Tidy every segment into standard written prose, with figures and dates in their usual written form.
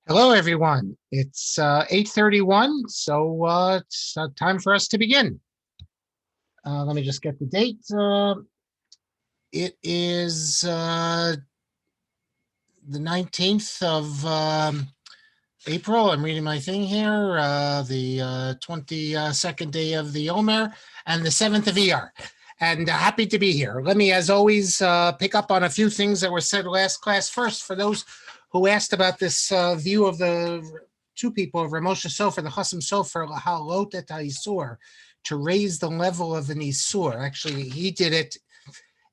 Hello, everyone. It's 8:31, so it's time for us to begin. Let me just get the date. It is the 19th of April. I'm reading my thing here. The 22nd day of the Omer and the 7th of Iyar. And happy to be here. Let me, as always, pick up on a few things that were said last class. First, for those who asked about this view of the two people of Ramosha Sofer, the Chasam Sofer, Lahalot et HaIsur, to raise the level of an Isur. Actually, he did it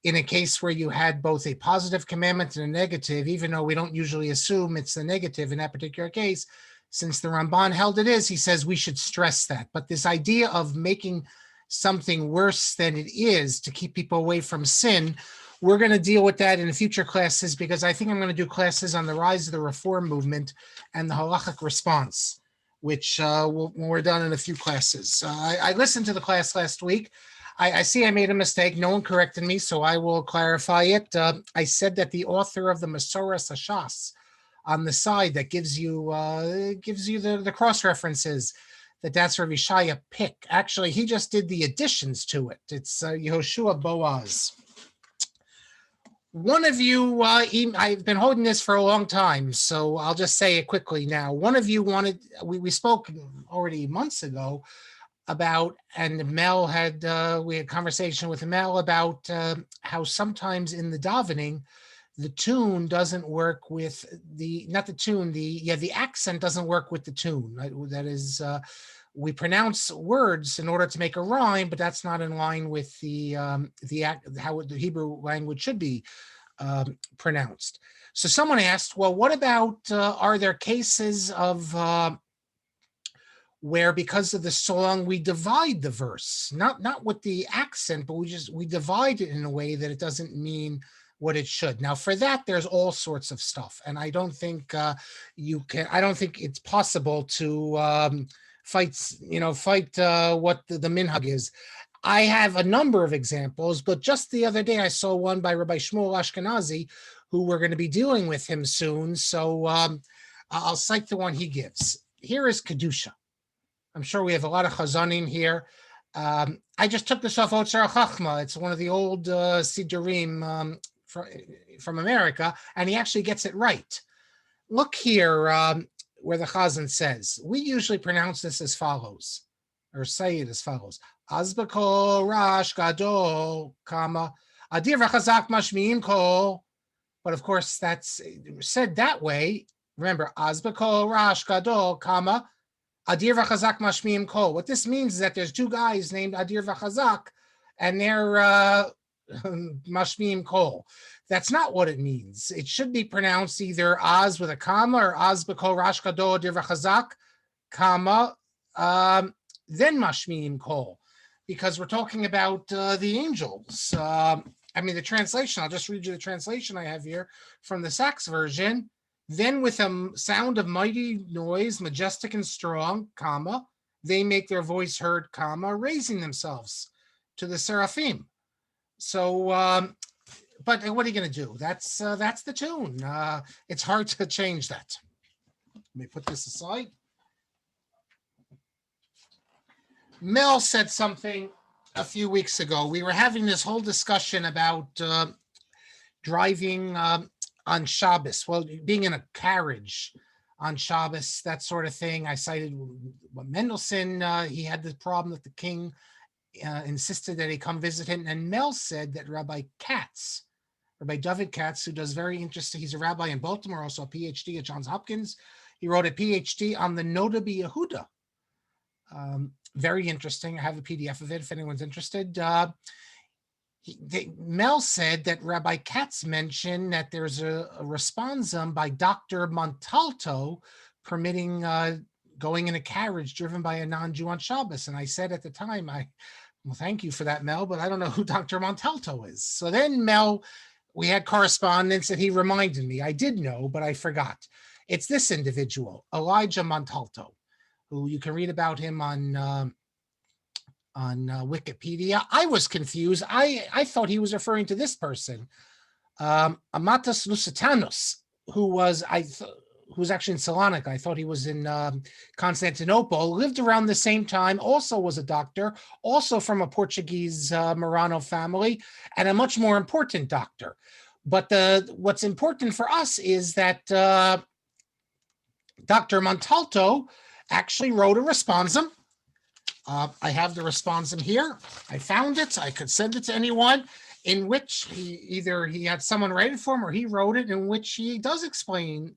in a case where you had both a positive commandment and a negative, even though we don't usually assume it's the negative in that particular case. Since the Ramban held it is, he says we should stress that. But this idea of making something worse than it is to keep people away from sin, we're going to deal with that in future classes, because I think I'm going to do classes on the rise of the Reform movement and the halachic response, which we're done in a few classes. I listened to the class last week. I see I made a mistake. No one corrected me, so I will clarify it. I said that the author of the Masoras Hashas on the side that gives you the cross references, that's Rabbi Shaya Pick. Actually, he just did the additions to it. It's Yehoshua Boaz. One of you, I've been holding this for a long time, so I'll just say it quickly now. One of you wanted, we spoke already months ago about, and Mel had, we had a conversation with Mel about how sometimes in the davening, the tune doesn't work with the accent doesn't work with the tune. That is, we pronounce words in order to make a rhyme, but that's not in line with how the Hebrew language should be pronounced. So someone asked, well, what about, are there cases of where because of the song we divide the verse, not with the accent, but we divide it in a way that it doesn't mean what it should. Now, for that, there's all sorts of stuff, and I don't think I don't think it's possible to fight what the minhag is. I have a number of examples, but just the other day I saw one by Rabbi Shmuel Ashkenazi, who we're going to be dealing with him soon. So I'll cite the one he gives. Here is Kedusha. I'm sure we have a lot of chazanim here. I just took this off Otzar Chachma. It's one of the old Sidurim from America, and he actually gets it right. Look here where the Chazan says, we usually pronounce this as follows, or say it as follows. Azbekol Rash Gadol, comma, Adir V'chazak Mashmiim Kol. But of course, that's said that way. Remember, Azbekol Rash Gadol, comma, Adir V'chazak Mashmiim Kol. What this means is that there's two guys named Adir V'chazak, and they're Mashmiim Kol. That's not what it means. It should be pronounced either Az with a comma or Az B'kol Rash Gadol Adir V'chazak, comma, then Mashmiim Kol, because we're talking about the angels. The translation, I'll just read you the translation I have here from the Sachs version. Then with a sound of mighty noise, majestic and strong, comma, they make their voice heard, comma, raising themselves to the seraphim. So, but what are you going to do? That's the tune. It's hard to change that. Let me put this aside. Mel said something a few weeks ago. We were having this whole discussion about driving on Shabbos, well, being in a carriage on Shabbos, that sort of thing. I cited Mendelssohn. He had the problem that the king insisted that he come visit him. And Mel said that Rabbi David Katz, who does very interesting, he's a rabbi in Baltimore, also a PhD at Johns Hopkins. He wrote a PhD on the Noda B'Yehuda. Very interesting. I have a PDF of it if anyone's interested. Mel said that Rabbi Katz mentioned that there's a responsum by Dr. Montalto permitting going in a carriage driven by a non-Jew on Shabbos. And I said at the time, well, thank you for that, Mel, but I don't know who Dr. Montalto is. So then Mel, we had correspondence and he reminded me. I did know, but I forgot. It's this individual, Elijah Montalto, who you can read about him on Wikipedia. I was confused. I thought he was referring to this person, Amatus Lusitanos, who was who's actually in Salonika. I thought he was in Constantinople, lived around the same time, also was a doctor, also from a Portuguese Marano family, and a much more important doctor. But what's important for us is that Dr. Montalto actually wrote a responsum. I have the responsum here. I found it. I could send it to anyone, in which he had someone write it for him or he wrote it, in which he does explain,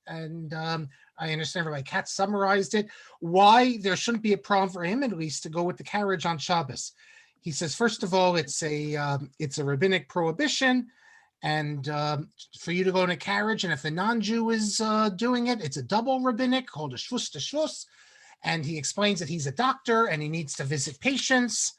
and I understand Rabbi Katz summarized it, why there shouldn't be a problem for him, at least, to go with the carriage on Shabbos. He says, first of all, it's a rabbinic prohibition, and for you to go in a carriage, and if the non-Jew is doing it, it's a double rabbinic called a shvus to shvus. And he explains that he's a doctor and he needs to visit patients.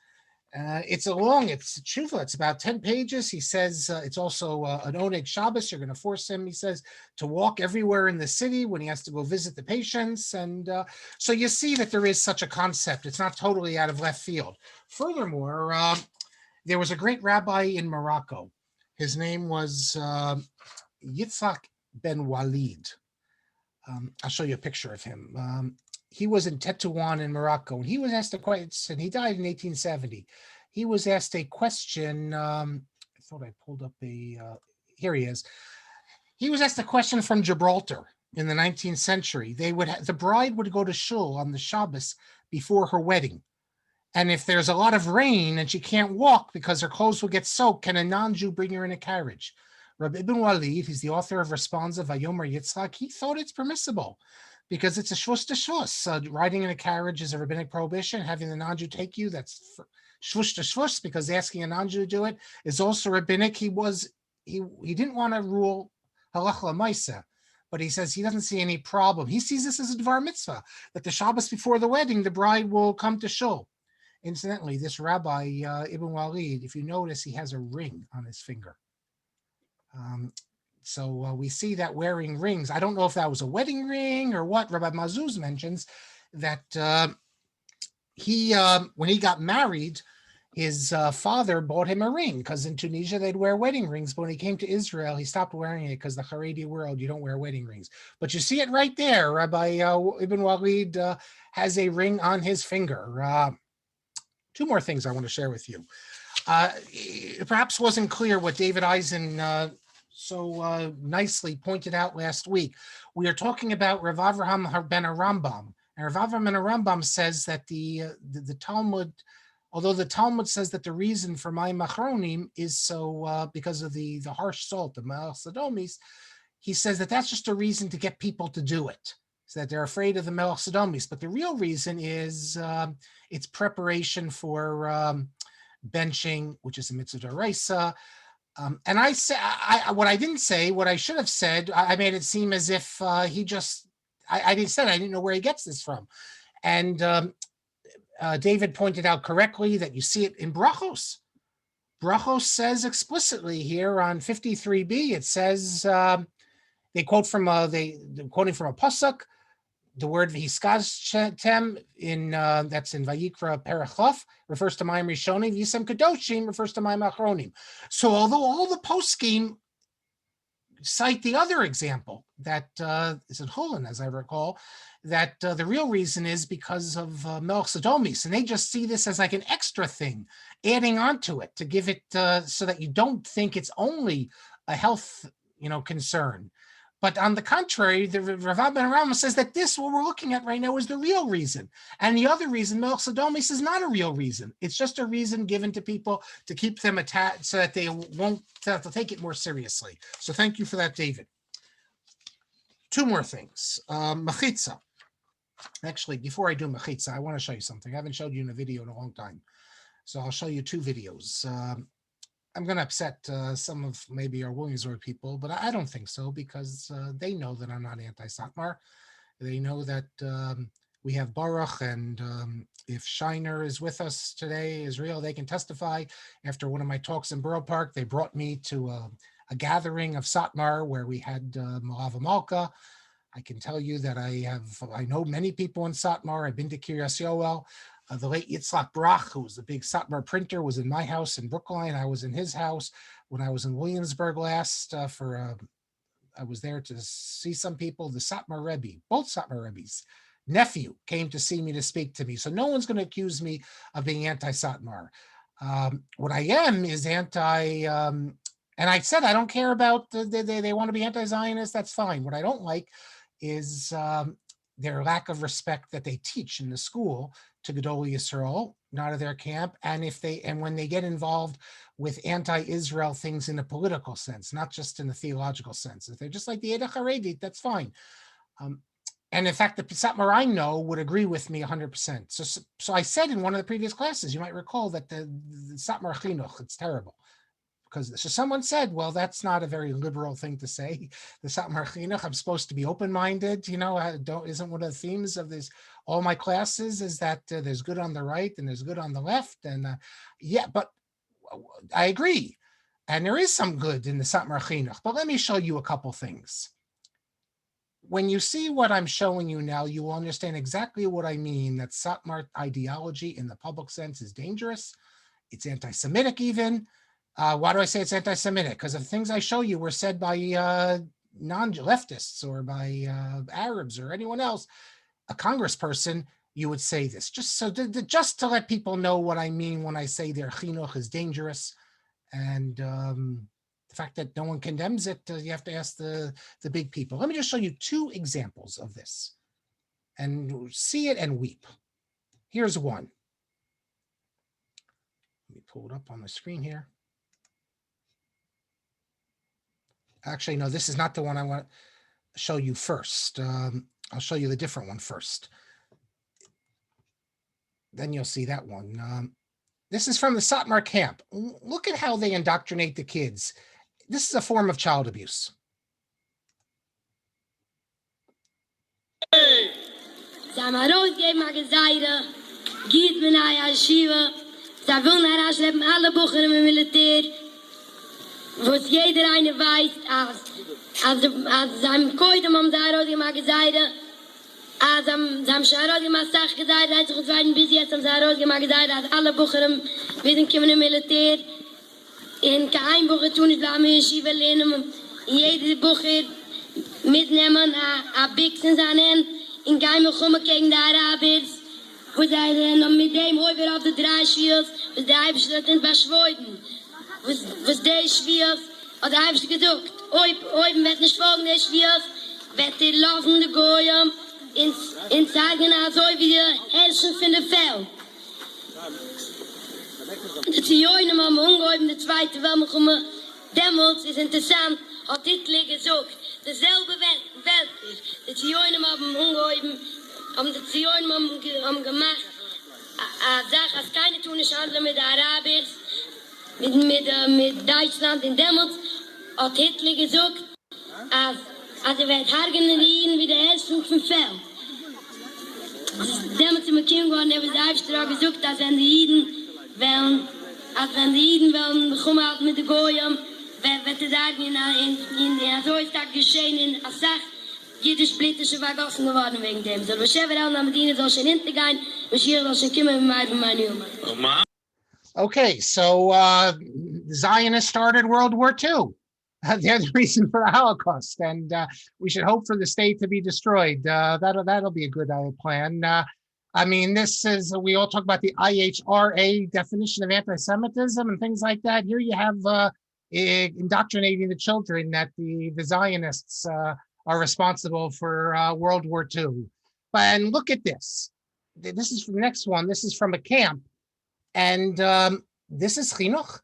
It's tshuva. It's about 10 pages. He says it's also an oneg Shabbos. You're going to force him, he says, to walk everywhere in the city when he has to go visit the patients. And so you see that there is such a concept. It's not totally out of left field. Furthermore, there was a great rabbi in Morocco. His name was Yitzhak ben Walid. I'll show you a picture of him. He was in Tetouan in Morocco, and he was asked a question, and he died in 1870. He was asked a question, I thought I pulled up here he is. He was asked a question from Gibraltar in the 19th century. The bride would go to shul on the Shabbos before her wedding. And if there's a lot of rain and she can't walk because her clothes will get soaked, can a non-Jew bring her in a carriage? Rabbi Ibn Walid, he's the author of Responsa Vayomer Yitzhak, he thought it's permissible, because it's a shvus to shvus. Riding in a carriage is a rabbinic prohibition. Having the non-Jew take you, that's shvus to shvus, because asking a non-Jew to do it is also rabbinic. He didn't want to rule halacha l'maisa, but he says he doesn't see any problem. He sees this as a dvar mitzvah, that the Shabbos before the wedding, the bride will come to shul. Incidentally, this Rabbi Ibn Walid, if you notice, he has a ring on his finger. So we see that wearing rings. I don't know if that was a wedding ring or what. Rabbi Mazuz mentions that when he got married, his father bought him a ring, because in Tunisia they'd wear wedding rings. But when he came to Israel, he stopped wearing it because the Haredi world, you don't wear wedding rings. But you see it right there. Rabbi Ibn Walid has a ring on his finger. Two more things I want to share with you. It perhaps wasn't clear what David Eisen so nicely pointed out last week. We are talking about Rav Avraham ben Rambam. And Rav Avraham ben Rambam says that the Talmud, although the Talmud says that the reason for my machronim is so because of the harsh salt, the Melech Sodomis, he says that that's just a reason to get people to do it, so that they're afraid of the Melech Sodomis. But the real reason is it's preparation for benching, which is a mitzvah d'oraisa. And what I didn't say, what I should have said, I made it seem as if I didn't know where he gets this from. And David pointed out correctly that you see it in Brachos. Brachos says explicitly here on 53b, it says, they quote from they're quoting from a pasuk, the word v'hiskaztem that's in Vayikra Perachov refers to Mayim Rishonim, Yisem Kadoshim refers to Mayim Achronim. So although all the post-scheme cite the other example that is in Holland, as I recall, that the real reason is because of Melech Sodomis, and they just see this as like an extra thing, adding on to it to give it so that you don't think it's only a health concern. But on the contrary, the Rav ben Rambam says that this, what we're looking at right now, is the real reason. And the other reason, Melech Sodomis, is not a real reason. It's just a reason given to people to keep them attached so that they won't have to take it more seriously. So thank you for that, David. Two more things. Mechitzah. Actually, before I do mechitzah, I want to show you something. I haven't showed you in a video in a long time. So I'll show you two videos. I'm going to upset some of maybe our Williamsburg people, but I don't think so, because they know that I'm not anti-Satmar. They know that we have Baruch, and if Shiner is with us today, Israel, they can testify. After one of my talks in Borough Park, they brought me to a gathering of Satmar where we had Malava Malka. I can tell you that I know many people in Satmar. I've been to Kiryas Yoel. The late Yitzhak Brach, who was the big Satmar printer, was in my house in Brookline. I was in his house when I was in Williamsburg last for I was there to see some people. The Satmar Rebbe, both Satmar Rebbe's nephew came to see me, to speak to me. So no one's going to accuse me of being anti-Satmar. What I am is anti, and I said I don't care about, they want to be anti-Zionist, that's fine. What I don't like is their lack of respect that they teach in the school to Gedolei Yisrael, not of their camp, and when they get involved with anti-Israel things in a political sense, not just in the theological sense. If they're just like the Eda Haredit, that's fine. And in fact, the Satmar I know would agree with me 100%. So I said in one of the previous classes, you might recall, that the Satmar Chinuch, it's terrible. So someone said, well, that's not a very liberal thing to say. The Satmar Chinuch, I'm supposed to be open-minded, isn't one of the themes of all my classes is that there's good on the right and there's good on the left. And yeah, but I agree. And there is some good in the Satmar Chinuch, but let me show you a couple things. When you see what I'm showing you now, you will understand exactly what I mean, that Satmar ideology in the public sense is dangerous. It's anti-Semitic even. Why do I say it's anti-Semitic? Because the things I show you were said by non-leftists or by Arabs or anyone else. A congressperson, you would say this. Just to let people know what I mean when I say their chinuch is dangerous. And the fact that no one condemns it, you have to ask the big people. Let me just show you two examples of this and see it and weep. Here's one. Let me pull it up on the screen here. Actually, no, this is not the one I want to show you first. I'll show you the different one first. Then you'll see that one. This is from the Satmar camp. Look at how they indoctrinate the kids. This is a form of child abuse. Was jeder eine weiß, als seinem Koidem am Zahrodim gesagt, als am Zahrodim am Sach gesagt, als ich zweiten bis jetzt am Zahrodim gesagt, als alle Bucherem werden kommen im Militär, in kein Bucher tun, ich bleibe mir in Schiebe lehnen, jede Bucher mitnehmen, a Bixen seinen, in kein Bucher gegen die Arabers, wo sie noch mit dem Häuber auf die drei Schwierig, was die Eibschritt nicht beschwoiden. Was der Schwierig, oder habe ich gedacht, oben wird nicht folgen, der Schwierig, wird die laufende Goyim in zeigen, also wie die Herrscher von der Feld. Die Zioinen haben umgehoben, die zweite Welt, damals ist interessant, hat Hitler gesagt, derselbe Welt, die Zioinen haben umgehoben, die Zioinen haben gemacht, Sache, als keine tun, ich handle mit den Arabers, mit Deutschland in damals, hat Hitler gesagt, als wird Hargenerieren wie der Herrscher vom Feld. Damals sind wir geworden, haben wir Eibstrau gesagt, dass wenn die Jiden wollen, bekommen halt mit den Goyim, wird es sagen, in so ist das geschehen, in Asach, jüdisch-politische vergossen geworden wegen dem. So, wir schäfen auch nach Medina, soll schon hintergehen, wir schieren, soll schon kommen, mit meinen Jungen. Okay, so Zionists started World War II. They're the reason for the Holocaust, and we should hope for the state to be destroyed. That'll be a good plan. I mean, this is, we all talk about the IHRA definition of anti-Semitism and things like that. Here you have indoctrinating the children that the Zionists are responsible for World War II. And look at this. This is from the next one. This is from a camp. And this is chinuch.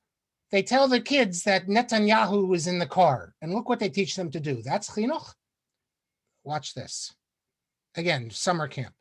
They tell the kids that Netanyahu was in the car. And look what they teach them to do. That's chinuch. Watch this. Again, summer camp.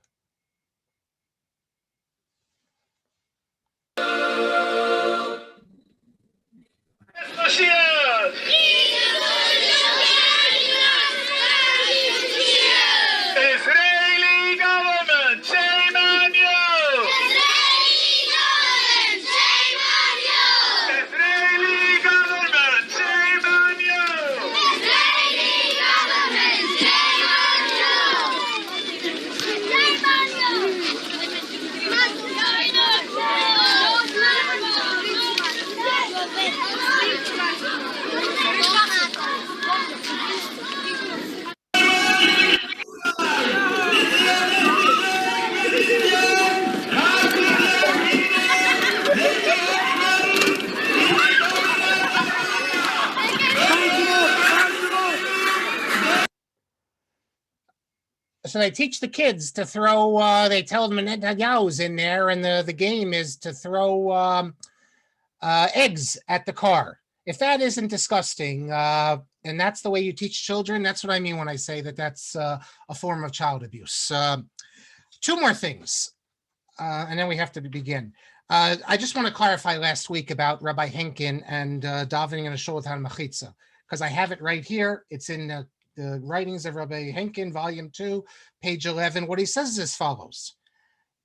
So they teach the kids to throw, they tell them Netanyahu's in there, and the game is to throw eggs at the car. If that isn't disgusting, and that's the way you teach children, that's what I mean when I say that that's a form of child abuse. Two more things, and then we have to begin. I just want to clarify last week about Rabbi Henkin and davening in a shul without a mechitzah, because I have it right here. It's in the writings of Rabbi Henkin, volume 2, page 11. What he says is as follows.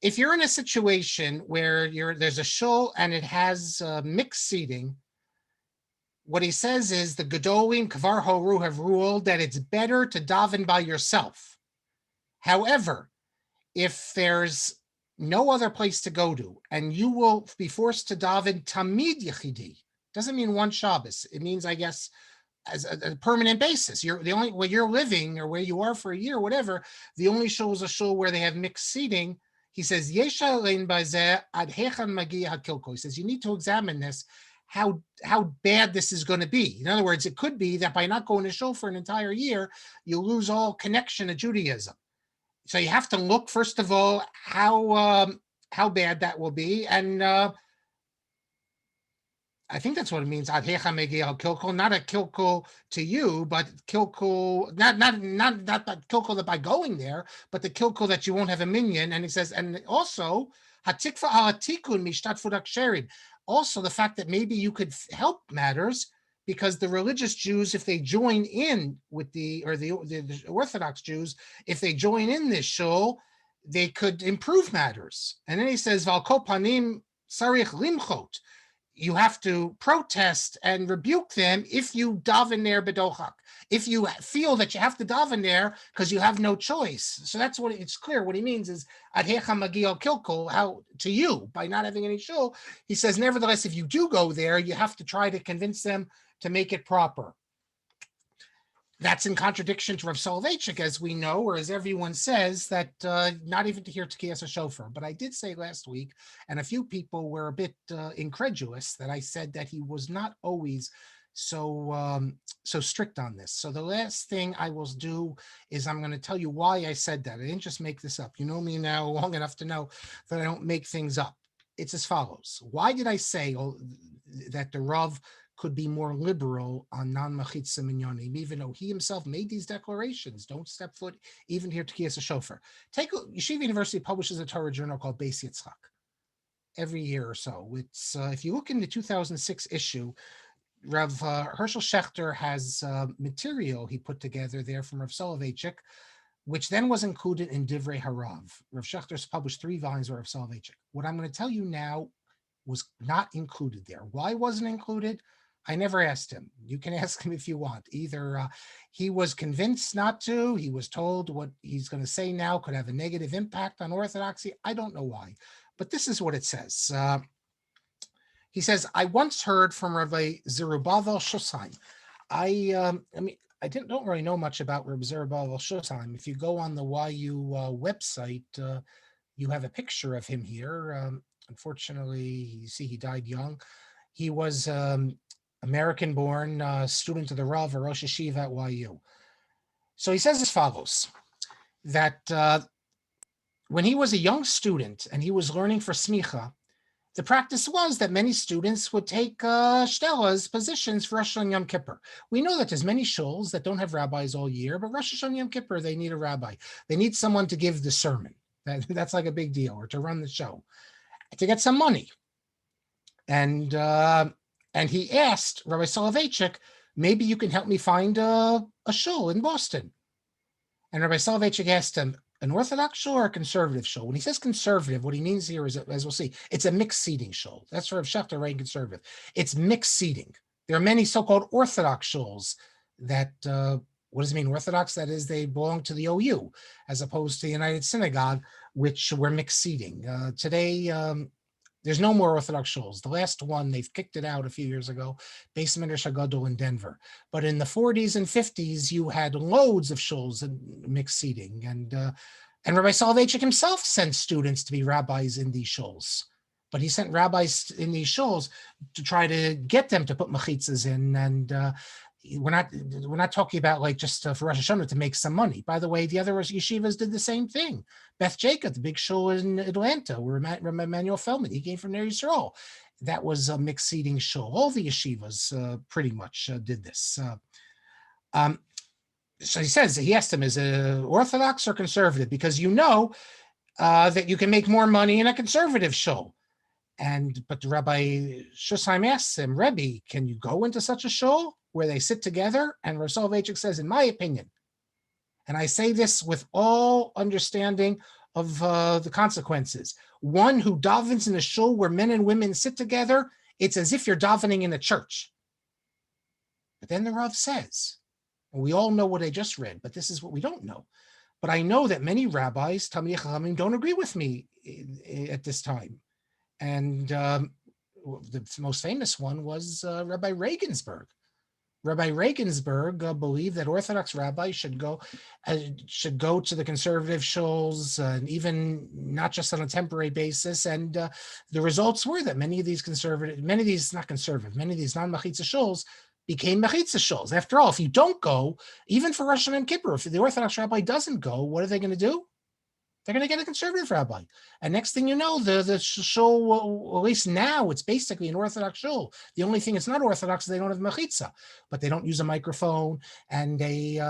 If you're in a situation where there's a shul and it has mixed seating, what he says is the Gedolim Kvar Horu have ruled that it's better to daven by yourself. However, if there's no other place to go to and you will be forced to daven Tamid Yechidi, doesn't mean one Shabbos. It means, I guess, as a permanent basis. You're the only where you're living or where you are for a year, whatever. The only shul is a shul where they have mixed seating. He says, Yesha lein bazeh ad hechan magi hakilko. He says you need to examine this, how bad this is going to be. In other words, it could be that by not going to shul for an entire year, you lose all connection to Judaism. So you have to look, first of all, how bad that will be, and I think that's what it means. Not a kilkul to you, but kilkul, not kilkul that by going there, but the kilkul that you won't have a minyan. And he says, and also also the fact that maybe you could help matters, because the religious Jews, if they join in with the Orthodox Jews, if they join in this shul, they could improve matters. And then he says, Valko panim sarich limchot. You have to protest and rebuke them if you daven there bedochak, if you feel that you have to daven there because you have no choice. So that's what it's clear. What he means is adhecha magio kilkul, how to you by not having any shul. He says, nevertheless, if you do go there, you have to try to convince them to make it proper. That's in contradiction to Rav Soloveitchik, as we know, or as everyone says, that not even to hear Tekiyas a shofar. But I did say last week, and a few people were a bit incredulous, that I said that he was not always so strict on this. So the last thing I will do is I'm going to tell you why I said that. I didn't just make this up. You know me now long enough to know that I don't make things up. It's as follows. Why did I say that the Rav could be more liberal on non-mechitzah minyanim, even though he himself made these declarations? Don't step foot even here to Tekiyas a shofar. Yeshiva University publishes a Torah journal called Beis Yitzchak every year or so. It's if you look in the 2006 issue, Rav Herschel Schechter has material he put together there from Rav Soloveitchik, which then was included in Divrei Harav. Rav Schechter's published 3 volumes of Rav Soloveitchik. What I'm going to tell you now was not included there. Why wasn't included? I never asked him. You can ask him if you want. Either he was convinced not to, he was told what he's going to say now could have a negative impact on Orthodoxy. I don't know why, but this is what it says. He says, I once heard from Rabbi Zerubbabel Shusheim. Don't really know much about Rabbi Zerubbabel Shusheim. If you go on the YU website, you have a picture of him here. Unfortunately, you see he died young. He was American-born student of the Rav, Rosh Yeshiva at YU. So he says as follows, that when he was a young student and he was learning for smicha, the practice was that many students would take shtelas positions for Rosh Hashanah Yom Kippur. We know that there's many shuls that don't have rabbis all year, but Rosh Hashanah Yom Kippur, they need a rabbi. They need someone to give the sermon. That's like a big deal, or to run the show, to get some money. And he asked Rabbi Soloveitchik, maybe you can help me find a shul in Boston. And Rabbi Soloveitchik asked him, an Orthodox shul or a conservative shul? When he says conservative, what he means here is, as we'll see, it's a mixed seating shul. That's sort of Schechter writing conservative. It's mixed seating. There are many so-called Orthodox shuls that, what does it mean, Orthodox? That is, they belong to the OU, as opposed to the United Synagogue, which were mixed seating. Today, there's no more Orthodox shuls. The last one, they've kicked it out a few years ago, Beis Midrash HaGadol in Denver. But in the 40s and 50s, you had loads of shuls and mixed seating. And Rabbi Soloveitchik himself sent students to be rabbis in these shuls. But he sent rabbis in these shuls to try to get them to put mechitzahs in. And we're not talking about like just for Rosh Hashanah to make some money. By the way, the other yeshivas did the same thing. Beth Jacob, the big shul in Atlanta, where Rabbi Emanuel Feldman, he came from Ner Yisrael. That was a mixed seating shul. All the yeshivas pretty much did this. So he says, he asked him, is it Orthodox or conservative? Because you know that you can make more money in a conservative shul. But Rabbi Shusheim asks him, Rebbe, can you go into such a shul where they sit together? And Rav Soloveitchik says, in my opinion, and I say this with all understanding of the consequences, one who davens in a shul where men and women sit together, it's as if you're davening in a church. But then the Rav says, and we all know what I just read, but this is what we don't know. But I know that many rabbis, Talmidei Chachamim, don't agree with me at this time. And the most famous one was Rabbi Regensburg. Rabbi Regensburg believed that Orthodox rabbis should go to the conservative shuls, and even not just on a temporary basis. And the results were that many of these non-mechitzah shuls became mechitzah shuls. After all, if you don't go, even for Rosh Hashanah and Kippur, if the Orthodox rabbi doesn't go, what are they going to do? They're going to get a conservative rabbi. And next thing you know, the shul, at least now, it's basically an Orthodox shul. The only thing it's not Orthodox is they don't have mechitzah, but they don't use a microphone, and they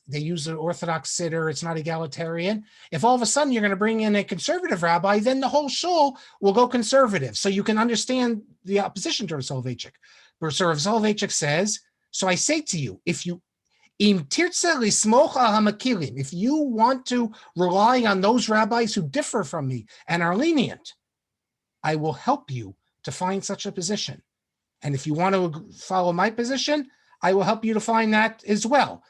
use an Orthodox sitter. It's not egalitarian. If all of a sudden you're going to bring in a conservative rabbi, then the whole shul will go conservative. So you can understand the opposition to Rav Soloveitchik. So Rav Soloveitchik says, so I say to you, if you want to rely on those rabbis who differ from me and are lenient, I will help you to find such a position. And if you want to follow my position, I will help you to find that as well.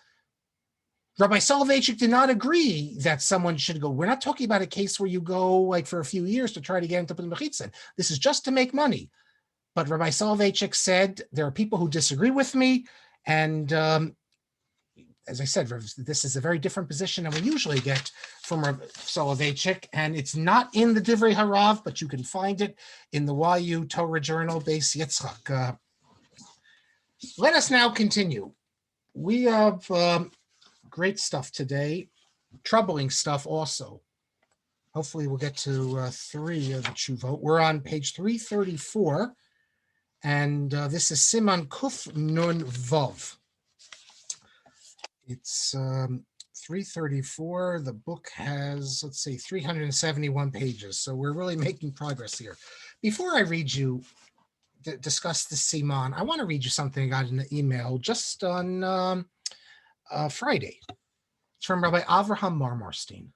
Rabbi Soloveitchik did not agree that someone should go. We're not talking about a case where you go like for a few years to try to get into the mechitzah. This is just to make money. But Rabbi Soloveitchik said, there are people who disagree with me, and as I said, this is a very different position than we usually get from Rabbi Soloveitchik, and it's not in the Divrei Harav, but you can find it in the YU Torah Journal, Beis Yitzchak. Let us now continue. We have great stuff today, troubling stuff also. Hopefully we'll get to 3 of the Tshuvot. We're on page 334, and this is Siman Kuf Nun Vav. It's 334. The book has, let's see, 371 pages. So we're really making progress here. Before I read you, discuss the Siman, I want to read you something I got in the email just on Friday. It's from Rabbi Avraham Marmarstein.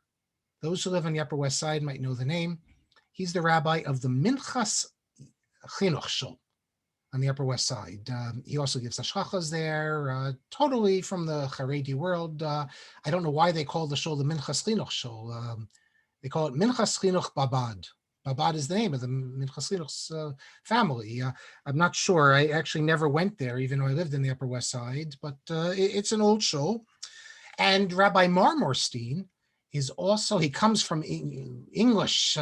Those who live on the Upper West Side might know the name. He's the rabbi of the Minchas Chinuch Shul on the Upper West Side. He also gives hashchachas there, totally from the Haredi world. I don't know why they call the shul the Minchas Chinuch Shul. They call it Minchas Chinuch Babad. Babad is the name of the Minchas Chinuch's family. I'm not sure. I actually never went there, even though I lived in the Upper West Side, but it's an old shul. And Rabbi Marmarstein is also, he comes from English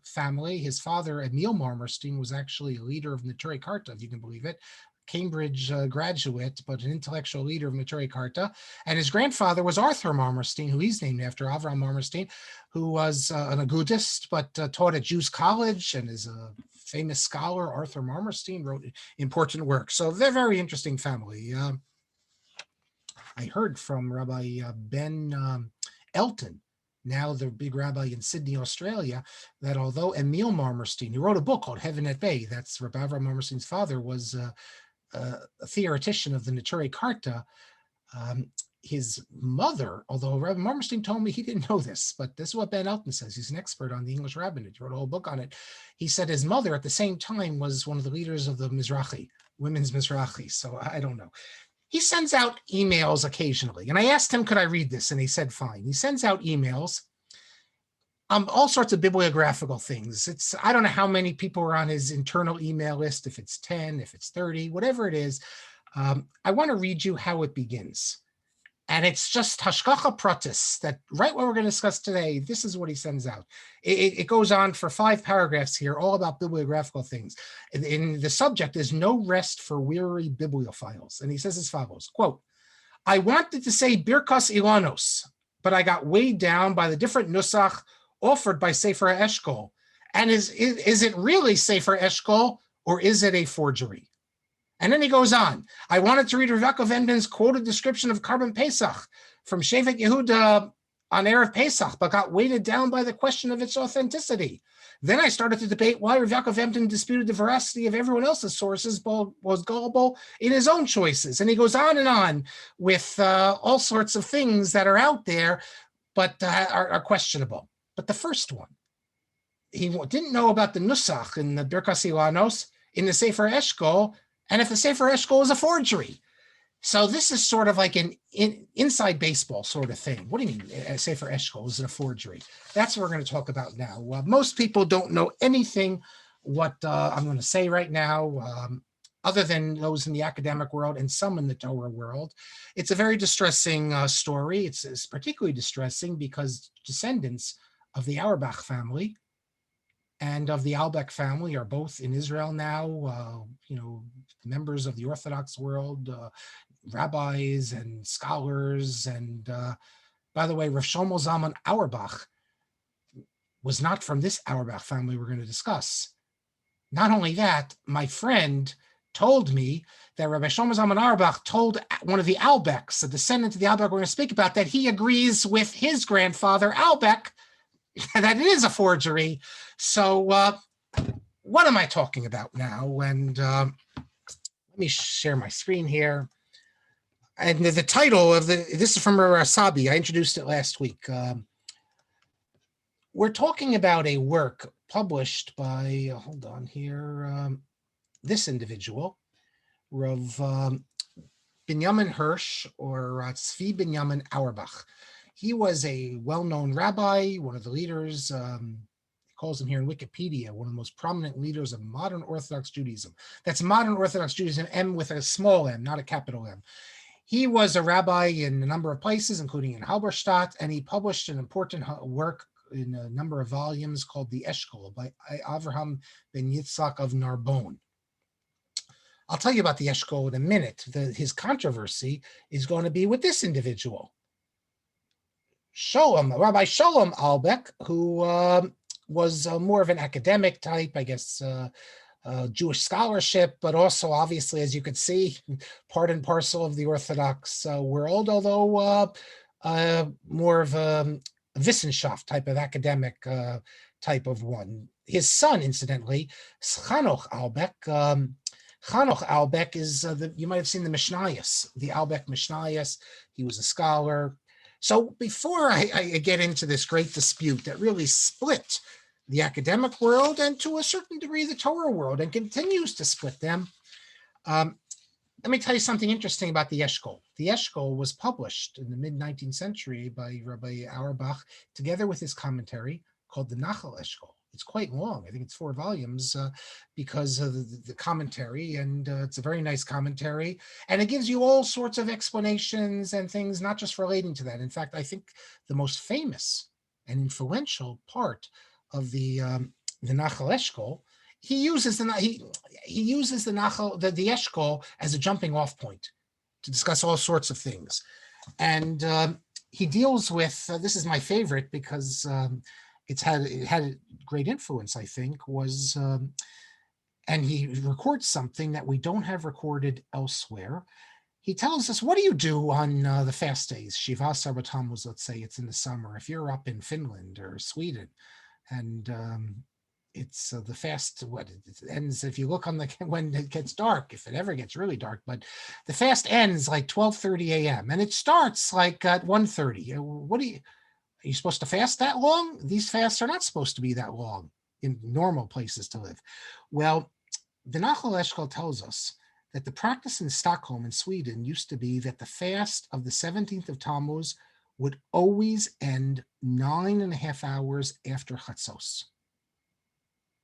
family. His father, Emil Marmarstein, was actually a leader of Neturei Karta, if you can believe it. Cambridge graduate, but an intellectual leader of Neturei Karta. And his grandfather was Arthur Marmarstein, who he's named after, Avraham Marmarstein, who was an agudist, but taught at Jews College and is a famous scholar. Arthur Marmarstein wrote important work. So they're a very interesting family. I heard from Rabbi Ben Elton, now the big rabbi in Sydney, Australia, that although Emil Marmarstein, who wrote a book called Heaven at Bay, that's Rabbi Avraham Marmarstein's father, was a theoretician of the Neturei Karta, his mother, although Rabbi Marmarstein told me he didn't know this, but this is what Ben Elton says. He's an expert on the English rabbinate. He wrote a whole book on it. He said his mother at the same time was one of the leaders of the Mizrahi, women's Mizrahi. So I don't know. He sends out emails occasionally. And I asked him, could I read this? And he said, fine. He sends out emails, all sorts of bibliographical things. I don't know how many people are on his internal email list, if it's 10, if it's 30, whatever it is. I want to read you how it begins. And it's just hashgacha pratis, that right what we're going to discuss today, this is what he sends out. It goes on for 5 paragraphs here, all about bibliographical things. And the subject is no rest for weary bibliophiles. And he says as follows, quote, I wanted to say Birkas Ilanos, but I got weighed down by the different nusach offered by Sefer Eshkol. And is it really Sefer Eshkol, or is it a forgery? And then he goes on. I wanted to read Rav Yaakov Emden's quoted description of Karban Pesach from Shevet Yehuda on Erev Pesach, but got weighted down by the question of its authenticity. Then I started to debate why Rav Yaakov Emden disputed the veracity of everyone else's sources, but was gullible in his own choices. And he goes on and on with all sorts of things that are out there, but are questionable. But the first one, he didn't know about the Nusach in the Birkas Ilanos, in the Sefer Eshkol, and if the Sefer Eshkol is a forgery. So this is sort of like an inside baseball sort of thing. What do you mean a Sefer Eshkol is a forgery? That's what we're going to talk about now. Most people don't know anything what I'm going to say right now, other than those in the academic world and some in the Torah world. It's a very distressing story. It's particularly distressing because descendants of the Auerbach family and of the Auerbach family are both in Israel now, members of the Orthodox world, rabbis and scholars. And by the way, Rav Shlomo Zalman Auerbach was not from this Auerbach family we're going to discuss. Not only that, my friend told me that Rabbi Shlomo Zalman Auerbach told one of the Auerbachs, a descendant of the Auerbach we're going to speak about, that he agrees with his grandfather Auerbach that it is a forgery. So what am I talking about now? And let me share my screen here. And the title of this is from Rasabi. I introduced it last week. We're talking about a work published by, hold on here, this individual, Rav Benjamin Hirsch, or Tzvi Benjamin Auerbach. He was a well-known rabbi, one of the leaders, he calls him here in Wikipedia, one of the most prominent leaders of modern Orthodox Judaism. That's modern Orthodox Judaism, M with a small m, not a capital M. He was a rabbi in a number of places, including in Halberstadt, and he published an important work in a number of volumes called the Eshkol by Avraham ben Yitzhak of Narbonne. I'll tell you about the Eshkol in a minute. His controversy is going to be with this individual, Rabbi Sholem Auerbach, who was more of an academic type, I guess, Jewish scholarship, but also obviously, as you could see, part and parcel of the Orthodox world, although more of a Wissenschaft type of academic type of one. His son, incidentally, Chanoch Auerbach, is, you might have seen the Miscellaneous, the Auerbach Miscellaneous. He was a scholar. So before I get into this great dispute that really split the academic world and to a certain degree the Torah world and continues to split them, let me tell you something interesting about the Eshkol. The Eshkol was published in the mid-19th century by Rabbi Auerbach together with his commentary called the Nachal Eshkol. It's quite long. I think it's 4 volumes because of the commentary, and it's a very nice commentary. And it gives you all sorts of explanations and things, not just relating to that. In fact, I think the most famous and influential part of the Nachal Eshkol, he uses the Eshkol as a jumping off point to discuss all sorts of things. And he deals with, this is my favorite because it had great influence, I think, was, and he records something that we don't have recorded elsewhere. He tells us, what do you do on the fast days? Shiva Asar Tammuz, let's say it's in the summer. If you're up in Finland or Sweden, and it's the fast, what it ends, if you look on when it gets dark, if it ever gets really dark, but the fast ends like 12:30 a.m. and it starts like at 1:30. Are you supposed to fast that long? These fasts are not supposed to be that long in normal places to live. Well, the Nachal Eshkol tells us that the practice in Stockholm in Sweden used to be that the fast of the 17th of Tammuz would always end 9.5 hours after Chatzos.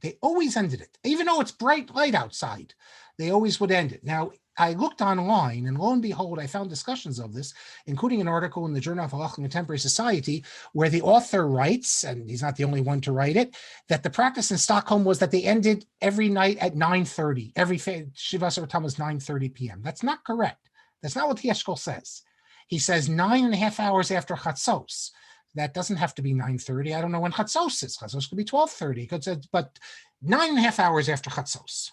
They always ended it. Even though it's bright light outside, they always would end it. Now, I looked online, and lo and behold, I found discussions of this, including an article in the Journal of Halacha and Contemporary Society, where the author writes, and he's not the only one to write it, that the practice in Stockholm was that they ended every night at 9:30. Every Shiva Sarbatam was 9:30 p.m. That's not correct. That's not what the Eshkol says. He says 9.5 hours after Chatzos. That doesn't have to be 9:30. I don't know when Chatzos is. Chatzos could be 12:30, but 9.5 hours after Chatzos.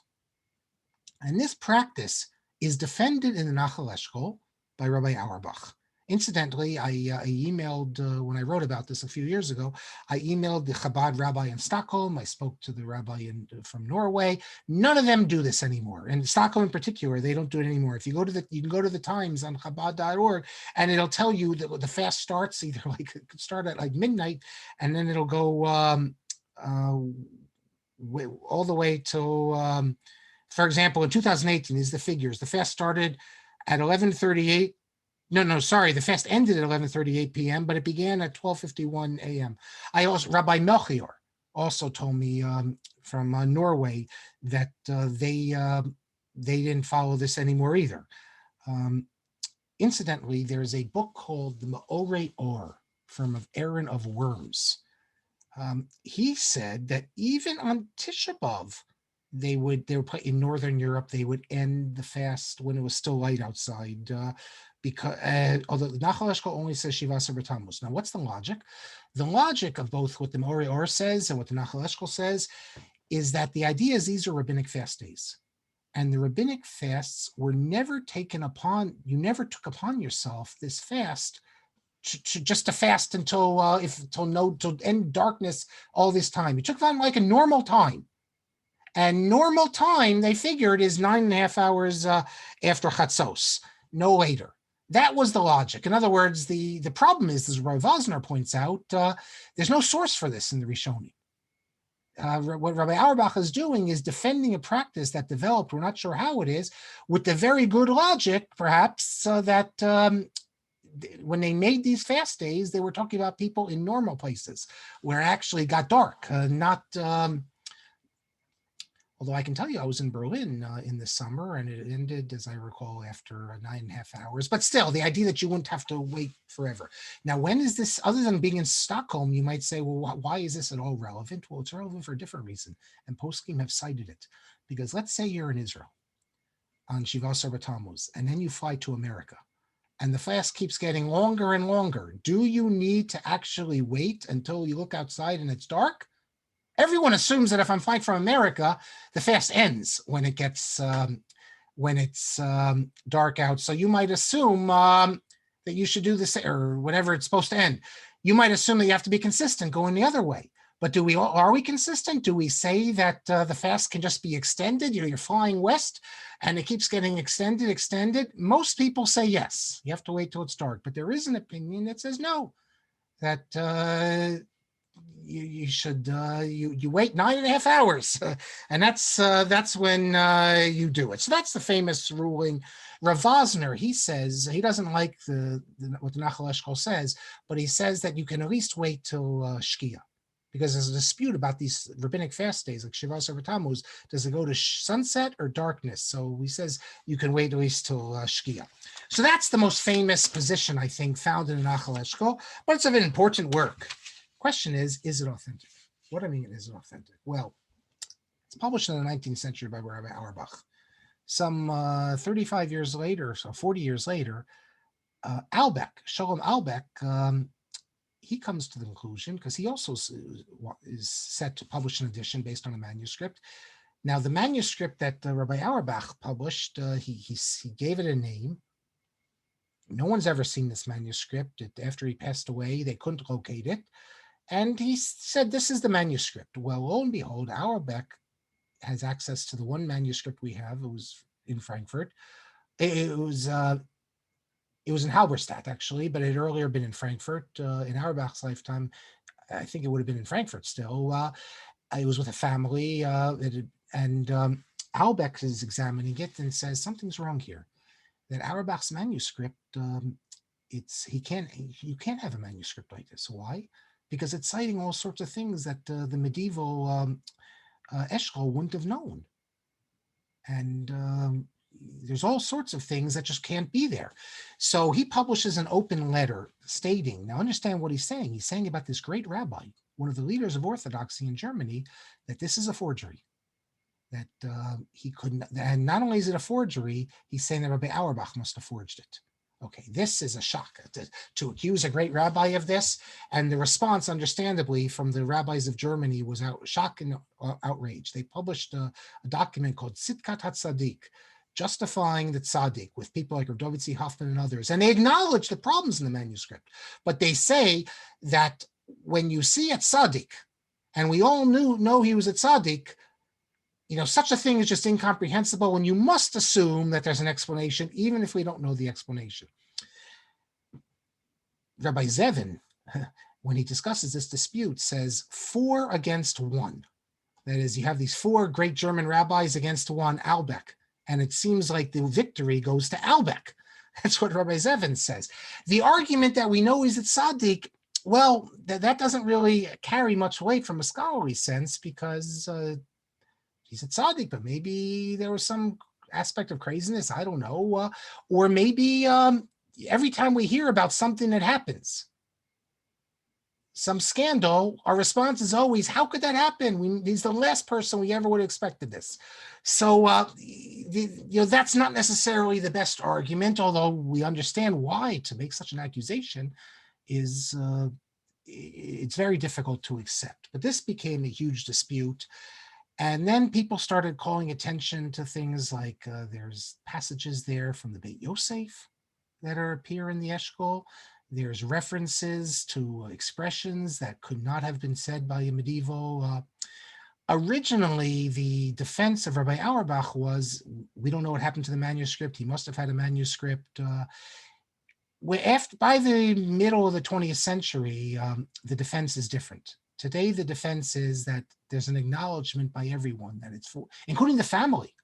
And this practice is defended in the Nachal Eshkol by Rabbi Auerbach. Incidentally, I emailed, when I wrote about this a few years ago, I emailed the Chabad rabbi in Stockholm. I spoke to the rabbi from Norway. None of them do this anymore. And Stockholm in particular, they don't do it anymore. If you go to you can go to the Times on Chabad.org, and it'll tell you that the fast starts either it could start at like midnight, and then it'll go all the way till, for example, in 2018, these are the figures. The fast started at 11:38. The fast ended at 11:38 p.m., but it began at 12:51 a.m. Rabbi Melchior also told me from Norway that they didn't follow this anymore either. Incidentally, there's a book called The Me'orei Or, from Aaron of Worms. He said that even on Tisha B'Av, they were in Northern Europe, they would end the fast when it was still light outside, because although the Nachal Eshkol only says Shiva Asar B'Tammuz. Now, what's the logic? The logic of both what the Me'orei Or says and what the Nachal Eshkol says is that the idea is these are rabbinic fast days, and the rabbinic fasts were never taken upon. You never took upon yourself this fast just to fast until end darkness all this time. You took on like a normal time. And normal time, they figured, is 9.5 hours after Chatzos, no later. That was the logic. In other words, the problem is, as Rav Vosner points out, there's no source for this in the Rishonim. What Rabbi Auerbach is doing is defending a practice that developed, we're not sure how it is, with the very good logic, perhaps, that when they made these fast days, they were talking about people in normal places where it actually got dark, not... Although I can tell you, I was in Berlin in the summer, and it ended, as I recall, after 9.5 hours. But still, the idea that you wouldn't have to wait forever. Now, when is this, other than being in Stockholm, you might say, well, why is this at all relevant? Well, it's relevant for a different reason, and poskim have cited it. Because let's say you're in Israel on Shiva Asar B'Tammuz, and then you fly to America, and the fast keeps getting longer and longer. Do you need to actually wait until you look outside and it's dark? Everyone assumes that if I'm flying from America, the fast ends when it gets dark out. So you might assume that you should do this, or whenever it's supposed to end. You might assume that you have to be consistent going the other way. But are we consistent? Do we say that the fast can just be extended? You're flying west and it keeps getting extended. Most people say yes, you have to wait till it's dark. But there is an opinion that says no, that you should you wait 9.5 hours, and that's when you do it. So that's the famous ruling. Rav Vosner, he says he doesn't like what the Nachal Eshkol says, but he says that you can at least wait till Shkia, because there's a dispute about these rabbinic fast days like Shiva Asar B'Tammuz. Does it go to sunset or darkness? So he says you can wait at least till Shkia. So that's the most famous position, I think, found in the Nachal Eshkol, but it's of an important work. Question is it authentic? What I mean is it authentic? Well, it's published in the 19th century by Rabbi Auerbach. Some 35 years later, so 40 years later, Shalom Auerbach, he comes to the conclusion, because he also is set to publish an edition based on a manuscript. Now, the manuscript that Rabbi Auerbach published, he gave it a name. No one's ever seen this manuscript. After he passed away, they couldn't locate it. And he said, this is the manuscript. Well, lo and behold, Auerbach has access to the one manuscript we have. It was in Frankfurt. It was in Halberstadt, actually, but it had earlier been in Frankfurt. In Auerbach's lifetime, I think it would have been in Frankfurt still. It was with a family, and Auerbach is examining it and says, something's wrong here. That Auerbach's manuscript, you can't have a manuscript like this. Why? Because it's citing all sorts of things that the medieval Eshkol wouldn't have known. And there's all sorts of things that just can't be there. So he publishes an open letter stating, now understand what he's saying. He's saying about this great rabbi, one of the leaders of Orthodoxy in Germany, that this is a forgery, that he couldn't, and not only is it a forgery, he's saying that Rabbi Auerbach must have forged it. Okay, this is a shock to accuse a great rabbi of this. And the response, understandably, from the rabbis of Germany was shock and outrage. They published a document called Sitkat HaTzadik, justifying the tzaddik, with people like Rav David C. Hoffman and others. And they acknowledge the problems in the manuscript. But they say that when you see a tzaddik, and we all know he was a tzaddik, such a thing is just incomprehensible, and you must assume that there's an explanation, even if we don't know the explanation. Rabbi Zevin, when he discusses this dispute, says 4 against 1. That is, you have these 4 great German rabbis against 1, Auerbach, and it seems like the victory goes to Auerbach. That's what Rabbi Zevin says. The argument that we know he's a tzaddik, well, that doesn't really carry much weight from a scholarly sense, because he's a tzaddik, but maybe there was some aspect of craziness, I don't know. Or maybe every time we hear about something that happens, some scandal, our response is always, how could that happen? He's the last person we ever would have expected this. So that's not necessarily the best argument, although we understand why to make such an accusation is it's very difficult to accept. But this became a huge dispute. And then people started calling attention to things like there's passages there from the Beit Yosef that appear in the Eshkol. There's references to expressions that could not have been said by a medieval. Originally, the defense of Rabbi Auerbach was, we don't know what happened to the manuscript. He must have had a manuscript. By the middle of the 20th century, the defense is different. Today, the defense is that there's an acknowledgement by everyone that it's, including the family,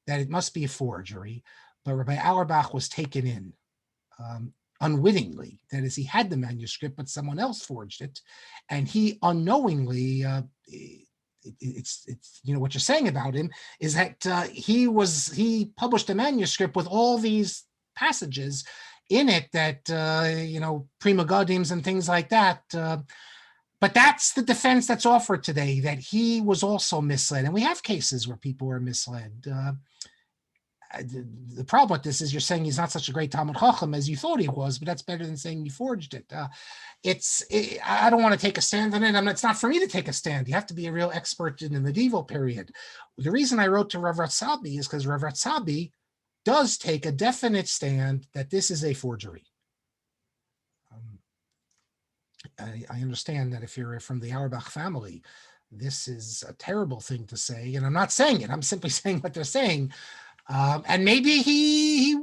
that it must be a forgery. But Rabbi Auerbach was taken in unwittingly. That is, he had the manuscript, but someone else forged it, and he unknowingly. It's what you're saying about him is that he published a manuscript with all these passages in it that prima gaudims and things like that. But that's the defense that's offered today, that he was also misled. And we have cases where people were misled. The problem with this is you're saying he's not such a great Talmud Chacham as you thought he was, but that's better than saying you forged it. I don't want to take a stand on it. It's not for me to take a stand. You have to be a real expert in the medieval period. The reason I wrote to Rav Ratzabi is because Rav Ratzabi does take a definite stand that this is a forgery. I understand that if you're from the Auerbach family, this is a terrible thing to say, and I'm not saying it. I'm simply saying what they're saying. And maybe he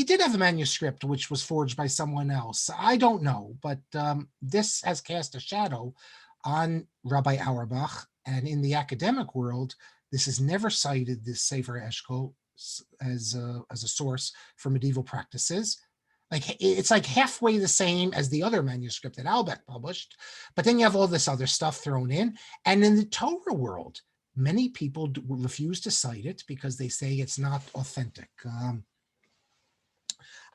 did have a manuscript which was forged by someone else. I don't know, but this has cast a shadow on Rabbi Auerbach, and in the academic world, this is never cited, this Sefer Eshkol, as a source for medieval practices. It's like halfway the same as the other manuscript that Auerbach published, but then you have all this other stuff thrown in. And in the Torah world, many people refuse to cite it because they say it's not authentic.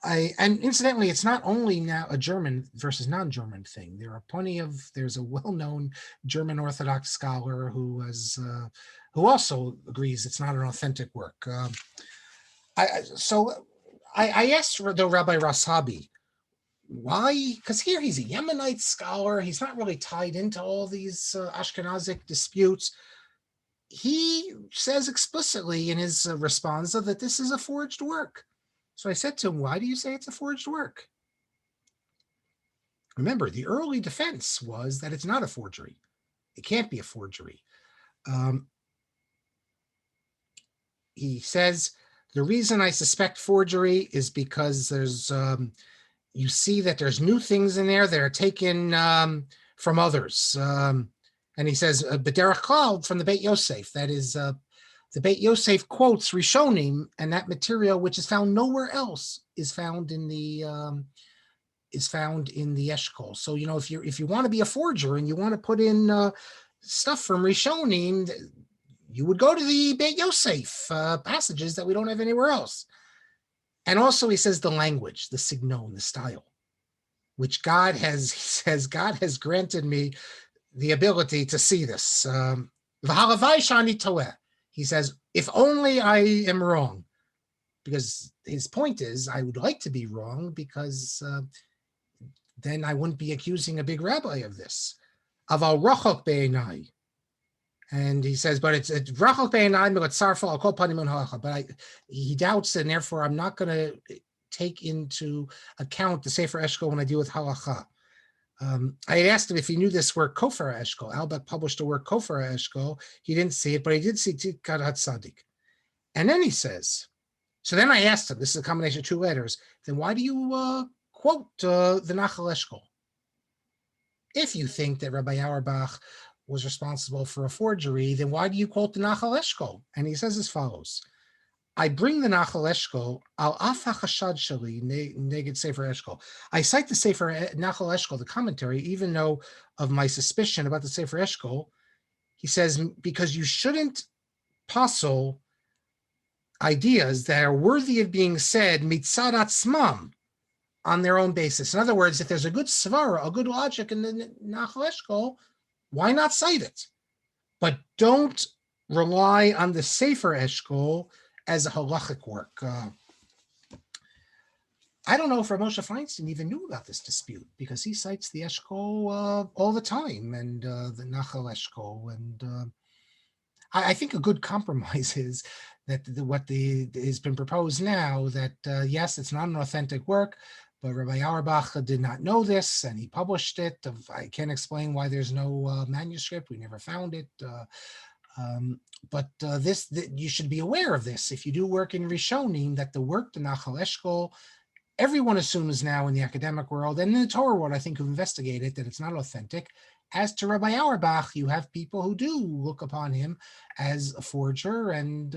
And incidentally, it's not only now a German versus non-German thing. There's a well-known German Orthodox scholar who also agrees it's not an authentic work. I asked the Rabbi Rasabi, why? Because here he's a Yemenite scholar. He's not really tied into all these Ashkenazic disputes. He says explicitly in his responsa that this is a forged work. So I said to him, why do you say it's a forged work? Remember, the early defense was that it's not a forgery. It can't be a forgery. He says, the reason I suspect forgery is because there's, you see that there's new things in there that are taken from others. And he says, B'derech klal from the Beit Yosef. That is, the Beit Yosef quotes Rishonim, and that material, which is found nowhere else, is found in the Eshkol. So if you want to be a forger and you want to put in stuff from Rishonim, you would go to the Beit Yosef passages that we don't have anywhere else. And also he says the language, the signon, the style, which God has granted me the ability to see this. He says, if only I am wrong, because his point is, I would like to be wrong, because then I wouldn't be accusing a big rabbi of this. Aval rachok be'enai. And he says, but it's rachok be'enai milatzarfa al kol panim un halacha. But he doubts, and therefore I'm not going to take into account the Sefer Eshkol when I deal with halacha. I had asked him if he knew this work, Sefer Eshkol. Auerbach published a work, Sefer Eshkol. He didn't see it, but he did see Tikkun HaTzadik. And then he says, so then I asked him, this is a combination of two letters, then why do you quote the Nachal Eshkol? If you think that Rabbi Auerbach was responsible for a forgery, then why do you quote the Nachal Eshkol? And he says as follows, I bring the Nachal Eshkol al af hachashad sheli neged Sefer Eshkol. I cite the Sefer Nachal Eshkol, the commentary, even though of my suspicion about the Sefer Eshkol. He says, because you shouldn't puzzle ideas that are worthy of being said mitzad atzmam on their own basis. In other words, if there's a good svara, a good logic in the Nachal Eshkol, why not cite it? But don't rely on the Sefer Eshkol as a halachic work. I don't know if Rav Moshe Feinstein even knew about this dispute, because he cites the Eshkol all the time, and the Nachal Eshkol. And I think a good compromise is that what has been proposed now, that yes, it's not an authentic work, but Rabbi Auerbach did not know this, and he published it. I can't explain why there's no manuscript. We never found it. But you should be aware of this. If you do work in Rishonim, that the work, the Nachal Eshkol, everyone assumes now in the academic world and in the Torah world, I think, who investigate it, that it's not authentic. As to Rabbi Auerbach, you have people who do look upon him as a forger, and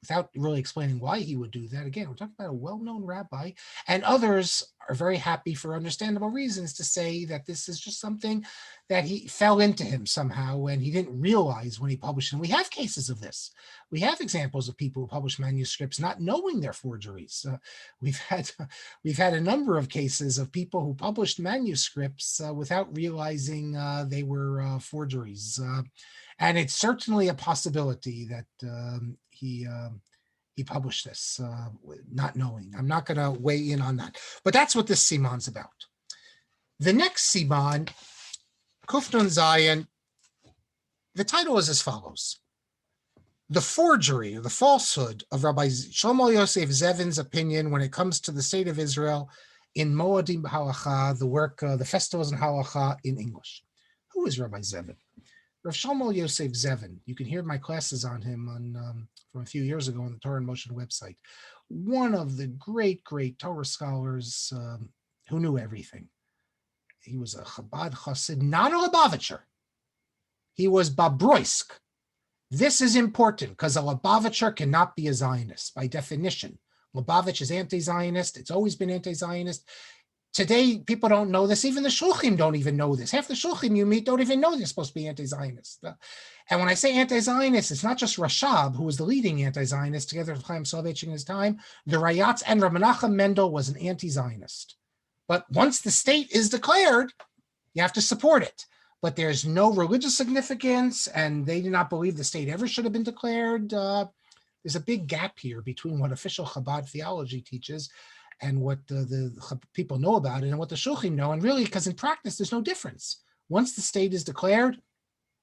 without really explaining why he would do that. Again, we're talking about a well-known rabbi, and others are very happy for understandable reasons to say that this is just something that he fell into him somehow and he didn't realize when he published. And we have cases of this. We have examples of people who publish manuscripts not knowing they're forgeries. We've had a number of cases of people who published manuscripts without realizing they were forgeries. And it's certainly a possibility that he published this not knowing. I'm not going to weigh in on that. But that's what this Siman's about. The next Siman, Kuf Nun Zayin, the title is as follows. The forgery, or the falsehood of Rabbi Shlomo Yosef Zevin's opinion when it comes to the state of Israel in Moadim Halacha, the work, the festivals in Halacha in English. Who is Rabbi Zevin? Rav Shlomo Yosef Zevin. You can hear my classes on him from a few years ago on the Torah in Motion website. One of the great Torah scholars who knew everything. He was a Chabad Chassid, not a Lubavitcher. He was Babroisk. This is important because a Lubavitcher cannot be a Zionist by definition. Lubavitch is anti-Zionist. It's always been anti-Zionist. Today, people don't know this. Even the shulchim don't even know this. Half the shulchim you meet don't even know they're supposed to be anti-Zionist. And when I say anti-Zionist, it's not just Rashab, who was the leading anti-Zionist, together with Chaim Soloveitchik in his time. The Rayatz and Rav Menachem Mendel was an anti-Zionist. But once the state is declared, you have to support it. But there's no religious significance, and they do not believe the state ever should have been declared. There's a big gap here between what official Chabad theology teaches and what the people know about it and what the shulchim know. And really, because in practice, there's no difference. Once the state is declared,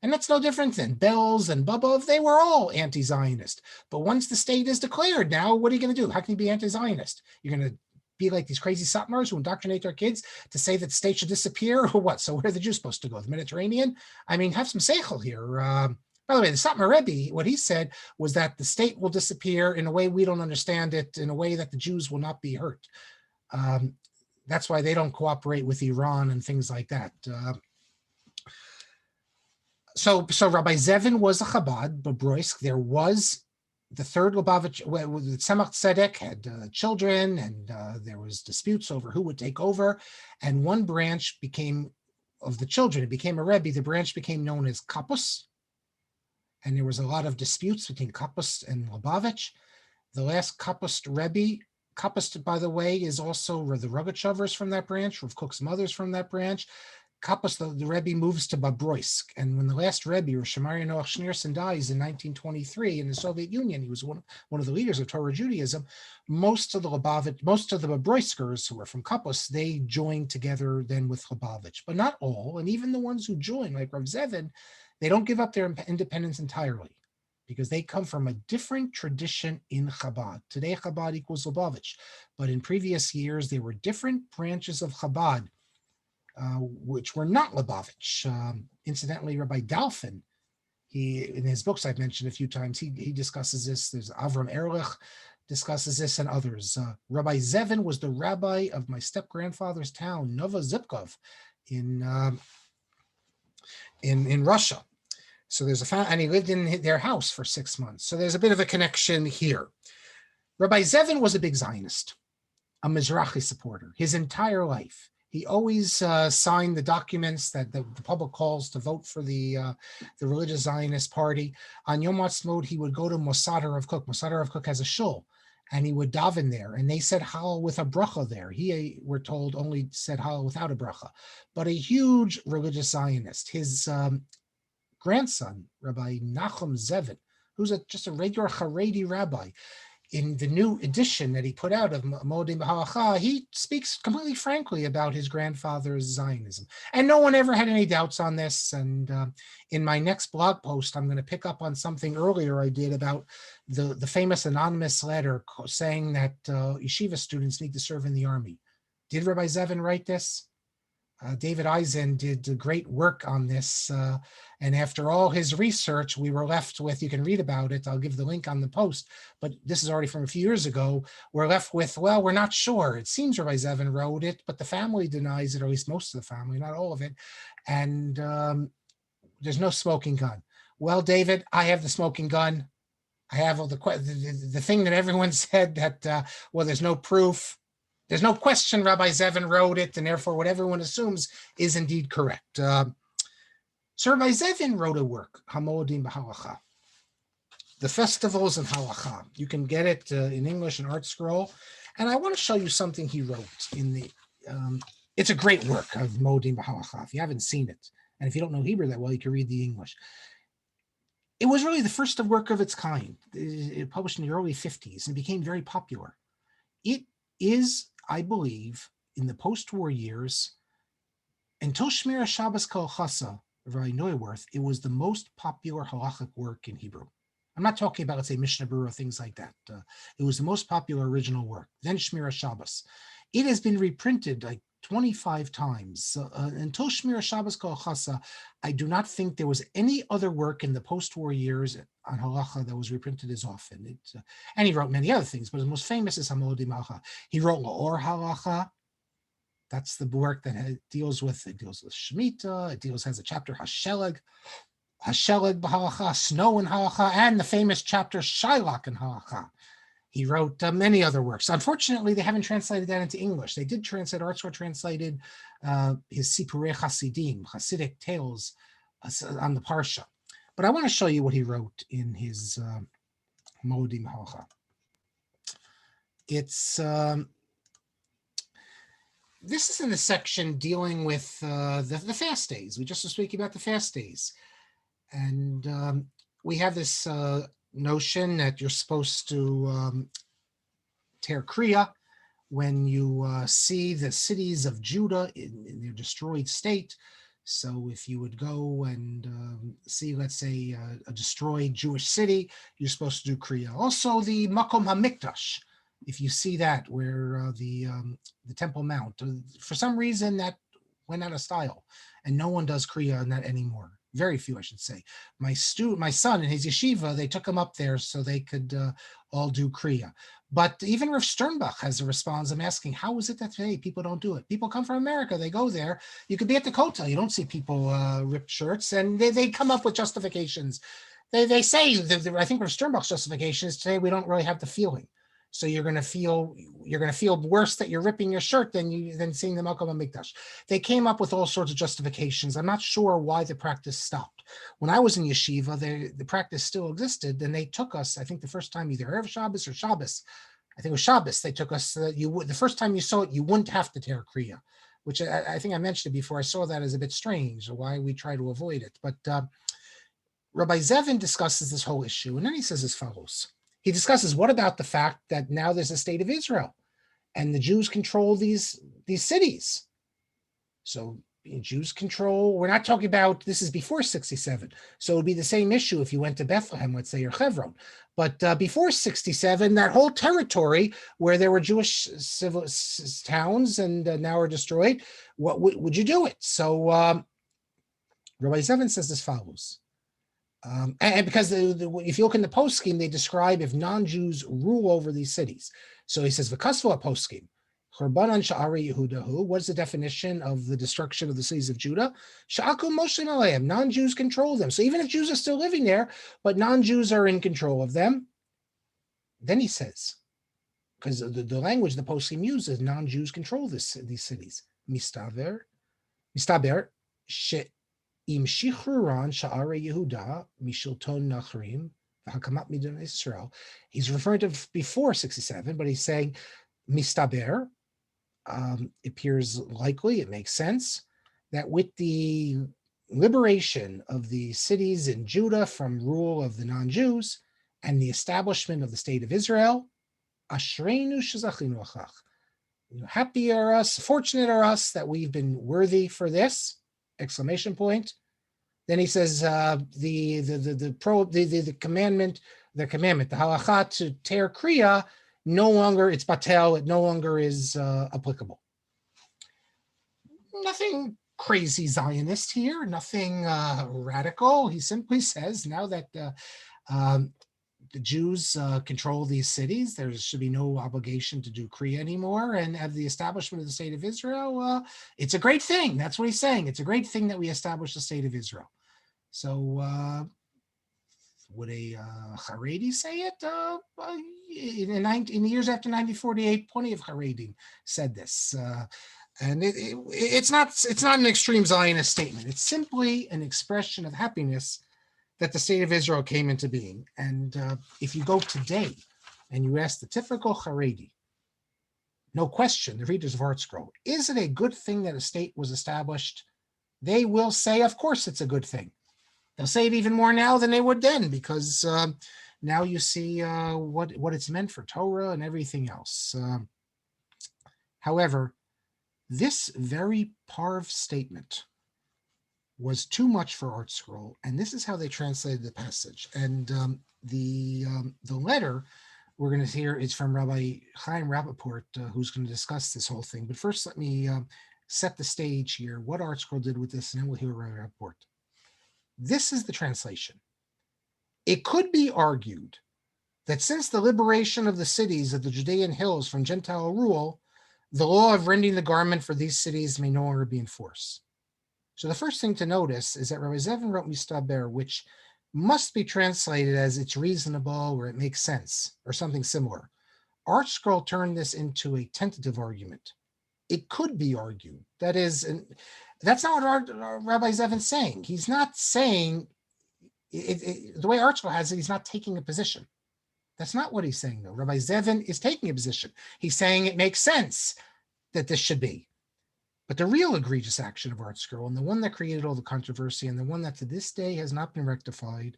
and that's no different than Belz and Bubov, they were all anti-Zionist. But once the state is declared, now what are you going to do? How can you be anti-Zionist? You're going to be like these crazy Satmars who indoctrinate their kids to say that the state should disappear, or what? So where are the Jews supposed to go? The Mediterranean? I mean, have some seichel here. By the way, the Satmar Rebbe, what he said was that the state will disappear in a way we don't understand it, in a way that the Jews will not be hurt. That's why they don't cooperate with Iran and things like that. So Rabbi Zevin was a Chabad, Babroisk. There was the third Lubavitch, the Tzemach Tzedek had children, and there was disputes over who would take over. And one branch became of the children. He became a Rebbe. The branch became known as Kapus, and there was a lot of disputes between Kapus and Lubavitch. The last Kapust Rebbe, Kapust, by the way, is also the Rogatchovers from that branch, Rav Kook's mother's from that branch. Kapust, the Rebbe, moves to Babroisk. And when the last Rebbe, Rosh Shamaria Noach Schneerson, dies in 1923 in the Soviet Union, he was one of the leaders of Torah Judaism. Most of the Babroiskers who were from Kapust, they joined together then with Lubavitch, but not all. And even the ones who join, like Rav Zevin, they don't give up their independence entirely, because they come from a different tradition in Chabad. Today, Chabad equals Lubavitch, but in previous years, there were different branches of Chabad, which were not Lubavitch. Incidentally, Rabbi Dalfin, in his books I've mentioned a few times, he discusses this. There's Avram Ehrlich discusses this, and others. Rabbi Zevin was the rabbi of my step-grandfather's town, Novozhivkov, in Russia. So there's and he lived in their house for 6 months. So there's a bit of a connection here. Rabbi Zevin was a big Zionist, a Mizrahi supporter, his entire life. He always signed the documents that the public calls to vote for the religious Zionist party. On Yom Ha'atzmaut, he would go to Mossad Rav Kook. Mossad Rav Kook has a shul, and he would daven there. And they said Hallel with a bracha there. He, we're told, only said Hallel without a bracha. But a huge religious Zionist. His grandson, Rabbi Nachum Zevin, who's just a regular Haredi rabbi, in the new edition that he put out of Modim B'Halacha, he speaks completely frankly about his grandfather's Zionism. And no one ever had any doubts on this. And in my next blog post, I'm going to pick up on something earlier I did about the famous anonymous letter saying that yeshiva students need to serve in the army. Did Rabbi Zevin write this? David Eisen did great work on this. And after all his research, we were left with, you can read about it, I'll give the link on the post, but this is already from a few years ago, we're left with, well, we're not sure. It seems Rabbi Zevin wrote it, but the family denies it, or at least most of the family, not all of it. And there's no smoking gun. Well, David, I have the smoking gun. I have all the thing that everyone said that, well, there's no proof. There's no question Rabbi Zevin wrote it, and therefore what everyone assumes is indeed correct. So Rabbi Zevin wrote a work, Hamodim B'Halacha, the festivals in Halacha. You can get it in English in ArtScroll. And I want to show you something he wrote in the, it's a great work of Modim B'Halacha. If you haven't seen it, and if you don't know Hebrew that well, you can read the English. It was really the first of work of its kind. It published in the early 50s and became very popular. It is, I believe, in the post-war years, until Shmira Shabbos Kol Chasa, Rabbi Neuwirth, it was the most popular halachic work in Hebrew. I'm not talking about, let's say, Mishnah Berurah, things like that. It was the most popular original work. Then Shmira Shabbos. It has been reprinted like 25 times. Until Shmira Shabbos Kol Chasa, I do not think there was any other work in the post-war years on halacha that was reprinted as often. And he wrote many other things, but the most famous is Hamodim B'Halacha. He wrote La'or Halacha. That's the work that deals with Shemitah. It has a chapter Hasheleg B'Halacha, Snow in Halacha, and the famous chapter Shailak in Halacha. He wrote many other works. Unfortunately, they haven't translated that into English. They did translate, ArtScroll translated his Sipurei Hasidim, Hasidic tales on the Parsha. But I want to show you what he wrote in his Modim Halacha. It's this is in the section dealing with the fast days. We just were speaking about the fast days, and we have this notion that you're supposed to tear Kriya when you see the cities of Judah in their destroyed state. So if you would go and see, let's say, a destroyed Jewish city, you're supposed to do Kriya. Also, the Makom HaMikdash, if you see that, where the Temple Mount, for some reason that went out of style, and no one does Kriya on that anymore. Very few, I should say. My son in his yeshiva, they took him up there so they could all do Kriya. But even Rav Sternbach has a response. I'm asking, how is it that today people don't do it? People come from America, they go there. You could be at the Kotel, you don't see people ripped shirts, and they come up with justifications. They say, I think Rav Sternbach's justification is today we don't really have the feeling. So you're going to feel worse that you're ripping your shirt than seeing the Makom HaMikdash. They came up with all sorts of justifications. I'm not sure why the practice stopped. When I was in yeshiva, the practice still existed, and they took us, I think the first time, either Erev Shabbos or Shabbos, I think it was Shabbos, they took us, the first time you saw it, you wouldn't have to tear Kriya, which I think I mentioned it before. I saw that as a bit strange, why we try to avoid it. But Rabbi Zevin discusses this whole issue, and then he says as follows. He discusses, what about the fact that now there's a state of Israel, and the Jews control these cities? So Jews control, we're not talking about, this is before 67. So it would be the same issue if you went to Bethlehem, let's say, or Hebron. But before 67, that whole territory where there were Jewish civil towns and now are destroyed, what would you do it? So Rabbi Zevin says as follows. And because if you look in the post-scheme, they describe if non-Jews rule over these cities. So he says, V'kasvu post-scheme. Churbanan sha'ari Yehudahu. What's the definition of the destruction of the cities of Judah? Sha'aku moshin aleim. Non-Jews control them. So even if Jews are still living there, but non-Jews are in control of them. Then he says, because the language the poskim uses, non-Jews control these cities. Mistaber she'im shichruran sha'ari Yehuda mishilton nachrim v'hakamat midon Israel. He's referring to before 67, but he's saying mistaber. Appears likely, it makes sense, that with the liberation of the cities in Judah from rule of the non-Jews and the establishment of the state of Israel, Ashreinu shezachinu achach. Happy are us, fortunate are us that we've been worthy for this! Exclamation point. Then he says the commandment, the halacha to tear kriya, no longer, it's batel, it no longer is applicable. Nothing crazy Zionist here, nothing radical. He simply says now that the Jews control these cities, there should be no obligation to do Kriya anymore. And at the establishment of the state of Israel, it's a great thing. That's what he's saying. It's a great thing that we establish the state of Israel. So would a Haredi say it? In the years after 1948, plenty of Haredim said this. And it's not an extreme Zionist statement. It's simply an expression of happiness that the state of Israel came into being. And if you go today and you ask the typical Haredi, no question, the readers of ArtScroll, is it a good thing that a state was established? They will say, of course it's a good thing. They'll say it even more now than they would then, because now you see what it's meant for Torah and everything else. However, this very parv statement was too much for ArtScroll, and this is how they translated the passage. And the letter we're going to hear is from Rabbi Chaim Rappaport, who's going to discuss this whole thing. But first, let me set the stage here, what ArtScroll did with this, and then we'll hear Rabbi Rappaport. This is the translation. It could be argued that since the liberation of the cities of the Judean hills from Gentile rule, the law of rending the garment for these cities may no longer be in force. So the first thing to notice is that Rabbi Zevin wrote Mistaber, which must be translated as it's reasonable or it makes sense or something similar. ArtScroll turned this into a tentative argument. It could be argued. That is, that's not what Rabbi Zevin's saying. He's not saying, the way ArtScroll has it, he's not taking a position. That's not what he's saying, though. Rabbi Zevin is taking a position. He's saying it makes sense that this should be. But the real egregious action of ArtScroll, and the one that created all the controversy, and the one that to this day has not been rectified,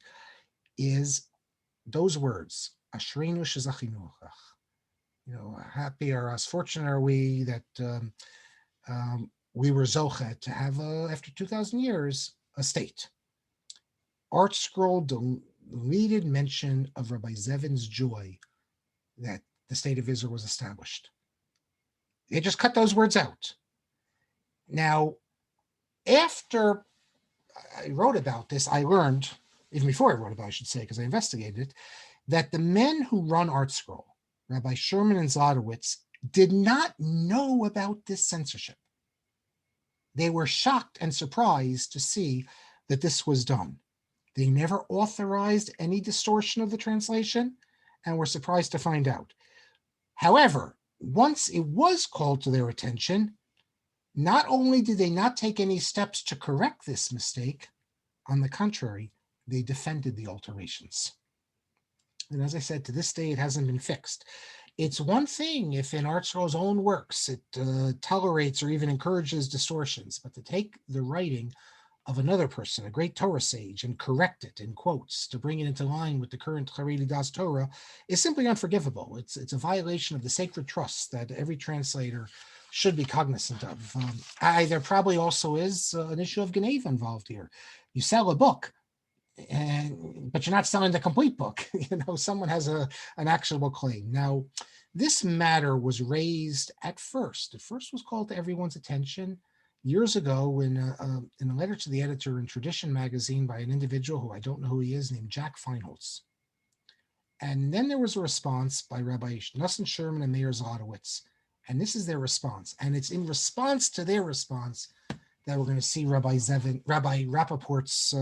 is those words, Ashreinu shezachinu achach. Happy are us, fortunate are we that we were zochet to have, after 2,000 years, a state. ArtScroll deleted mention of Rabbi Zevin's joy that the state of Israel was established. They just cut those words out. Now, after I wrote about this, I learned, even before I wrote about it, I should say, because I investigated it, that the men who run ArtScroll, Rabbi Sherman and Zlotowitz, did not know about this censorship. They were shocked and surprised to see that this was done. They never authorized any distortion of the translation and were surprised to find out. However, once it was called to their attention, not only did they not take any steps to correct this mistake, on the contrary, they defended the alterations. And as I said, to this day, it hasn't been fixed. It's one thing if in ArtScroll's own works, it tolerates or even encourages distortions, but to take the writing of another person, a great Torah sage, and correct it in quotes to bring it into line with the current Haredi Das Torah is simply unforgivable. It's a violation of the sacred trust that every translator should be cognizant of. There probably also is an issue of Geneva involved here. You sell a book, but you're not selling the complete book. Someone has an actionable claim. Now, this matter was raised at first. It first was called to everyone's attention years ago in a letter to the editor in Tradition magazine by an individual who I don't know who he is, named Jack Feinholz. And then there was a response by Rabbi Nosson Sherman and Meir Zlotowitz. And this is their response. And it's in response to their response that we're going to see Rabbi Rappaport's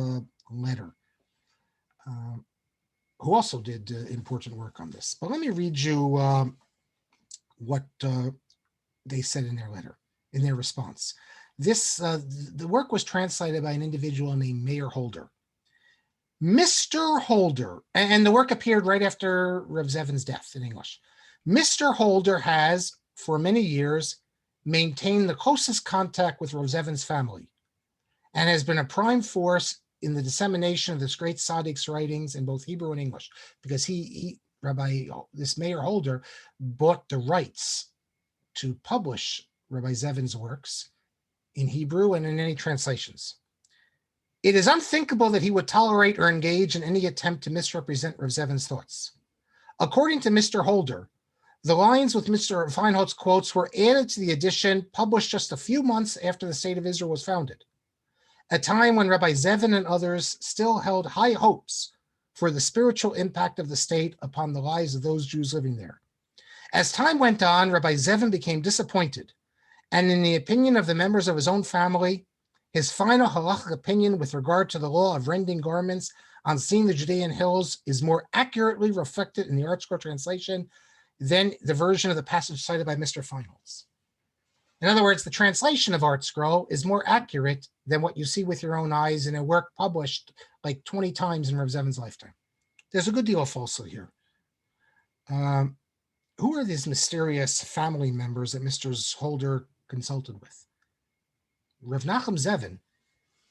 letter, who also did important work on this. But let me read you what they said in their letter, in their response. The work was translated by an individual named Meir Holder. Mr. Holder, and the work appeared right after Rav Zevin's death in English. Mr. Holder has, for many years, maintained the closest contact with Rav Zevin's family and has been a prime force in the dissemination of this great Tzaddik's writings in both Hebrew and English, because this Meir Holder bought the rights to publish Rabbi Zevin's works in Hebrew and in any translations. It is unthinkable that he would tolerate or engage in any attempt to misrepresent Rav Zevin's thoughts. According to Mr. Holder, the lines with Mr. Feinholz's quotes were added to the edition published just a few months after the State of Israel was founded, a time when Rabbi Zevin and others still held high hopes for the spiritual impact of the state upon the lives of those Jews living there. As time went on, Rabbi Zevin became disappointed, and in the opinion of the members of his own family, his final halachic opinion with regard to the law of rending garments on seeing the Judean hills is more accurately reflected in the ArtScroll translation than the version of the passage cited by Mr. Feinholz. In other words, the translation of ArtScroll is more accurate than what you see with your own eyes in a work published like 20 times in Rav Zevin's lifetime. There's a good deal of falsehood here. Who are these mysterious family members that Mr. Holder consulted with? Rav Nachum Zevin,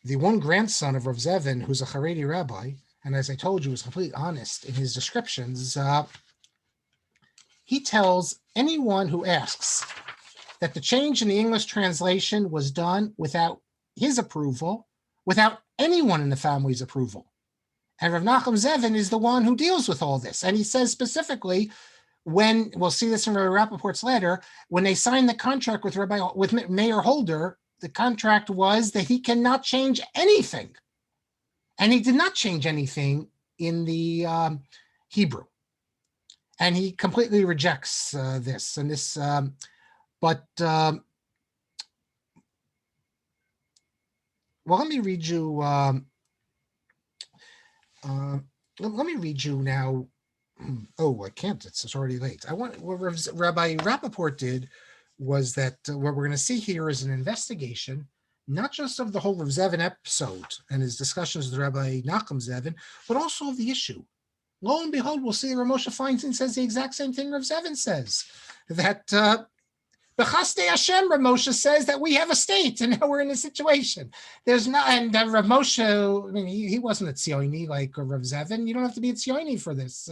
the one grandson of Rav Zevin, who's a Haredi rabbi, and as I told you, was completely honest in his descriptions, he tells anyone who asks that the change in the English translation was done without his approval, without anyone in the family's approval. And Rav Nachum Zevin is the one who deals with all this. And he says specifically, when, we'll see this in Rabbi Rappaport's letter, when they signed the contract with Meir Holder, the contract was that he cannot change anything. And he did not change anything in the Hebrew. And he completely rejects this. And this, well, let me read you. Let me read you now. Oh, I can't. It's already late. What Rabbi Rappaport did was that what we're going to see here is an investigation, not just of the whole Rav Zevin episode and his discussions with Rabbi Nachum Zevin, but also of the issue. Lo and behold, we'll see Rav Moshe Feinstein says the exact same thing Rav Zevin says, that B'chastei Hashem, Rav Moshe says that we have a state and now we're in a situation. There's not, and Rav Moshe, I mean, he wasn't a Tzioni like Rav Zevin. You don't have to be a Tzioni for this.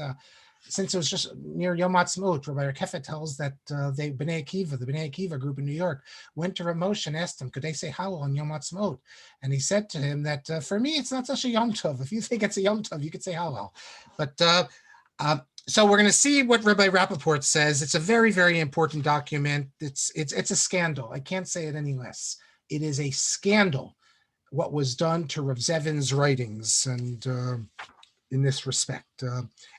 Since it was just near Yom Ha'atzmaut, Rabbi Rekefet tells that the Bnei Akiva group in New York, went to Rav Moshe and asked him, could they say Hallel on Yom Ha'atzmaut? And he said to him that for me, it's not such a Yom Tov. If you think it's a Yom Tov, you could say Hallel. But so we're going to see what Rabbi Rappaport says. It's a very, very important document. It's a scandal. I can't say it any less. It is a scandal what was done to Rav Zevin's writings, and in this respect.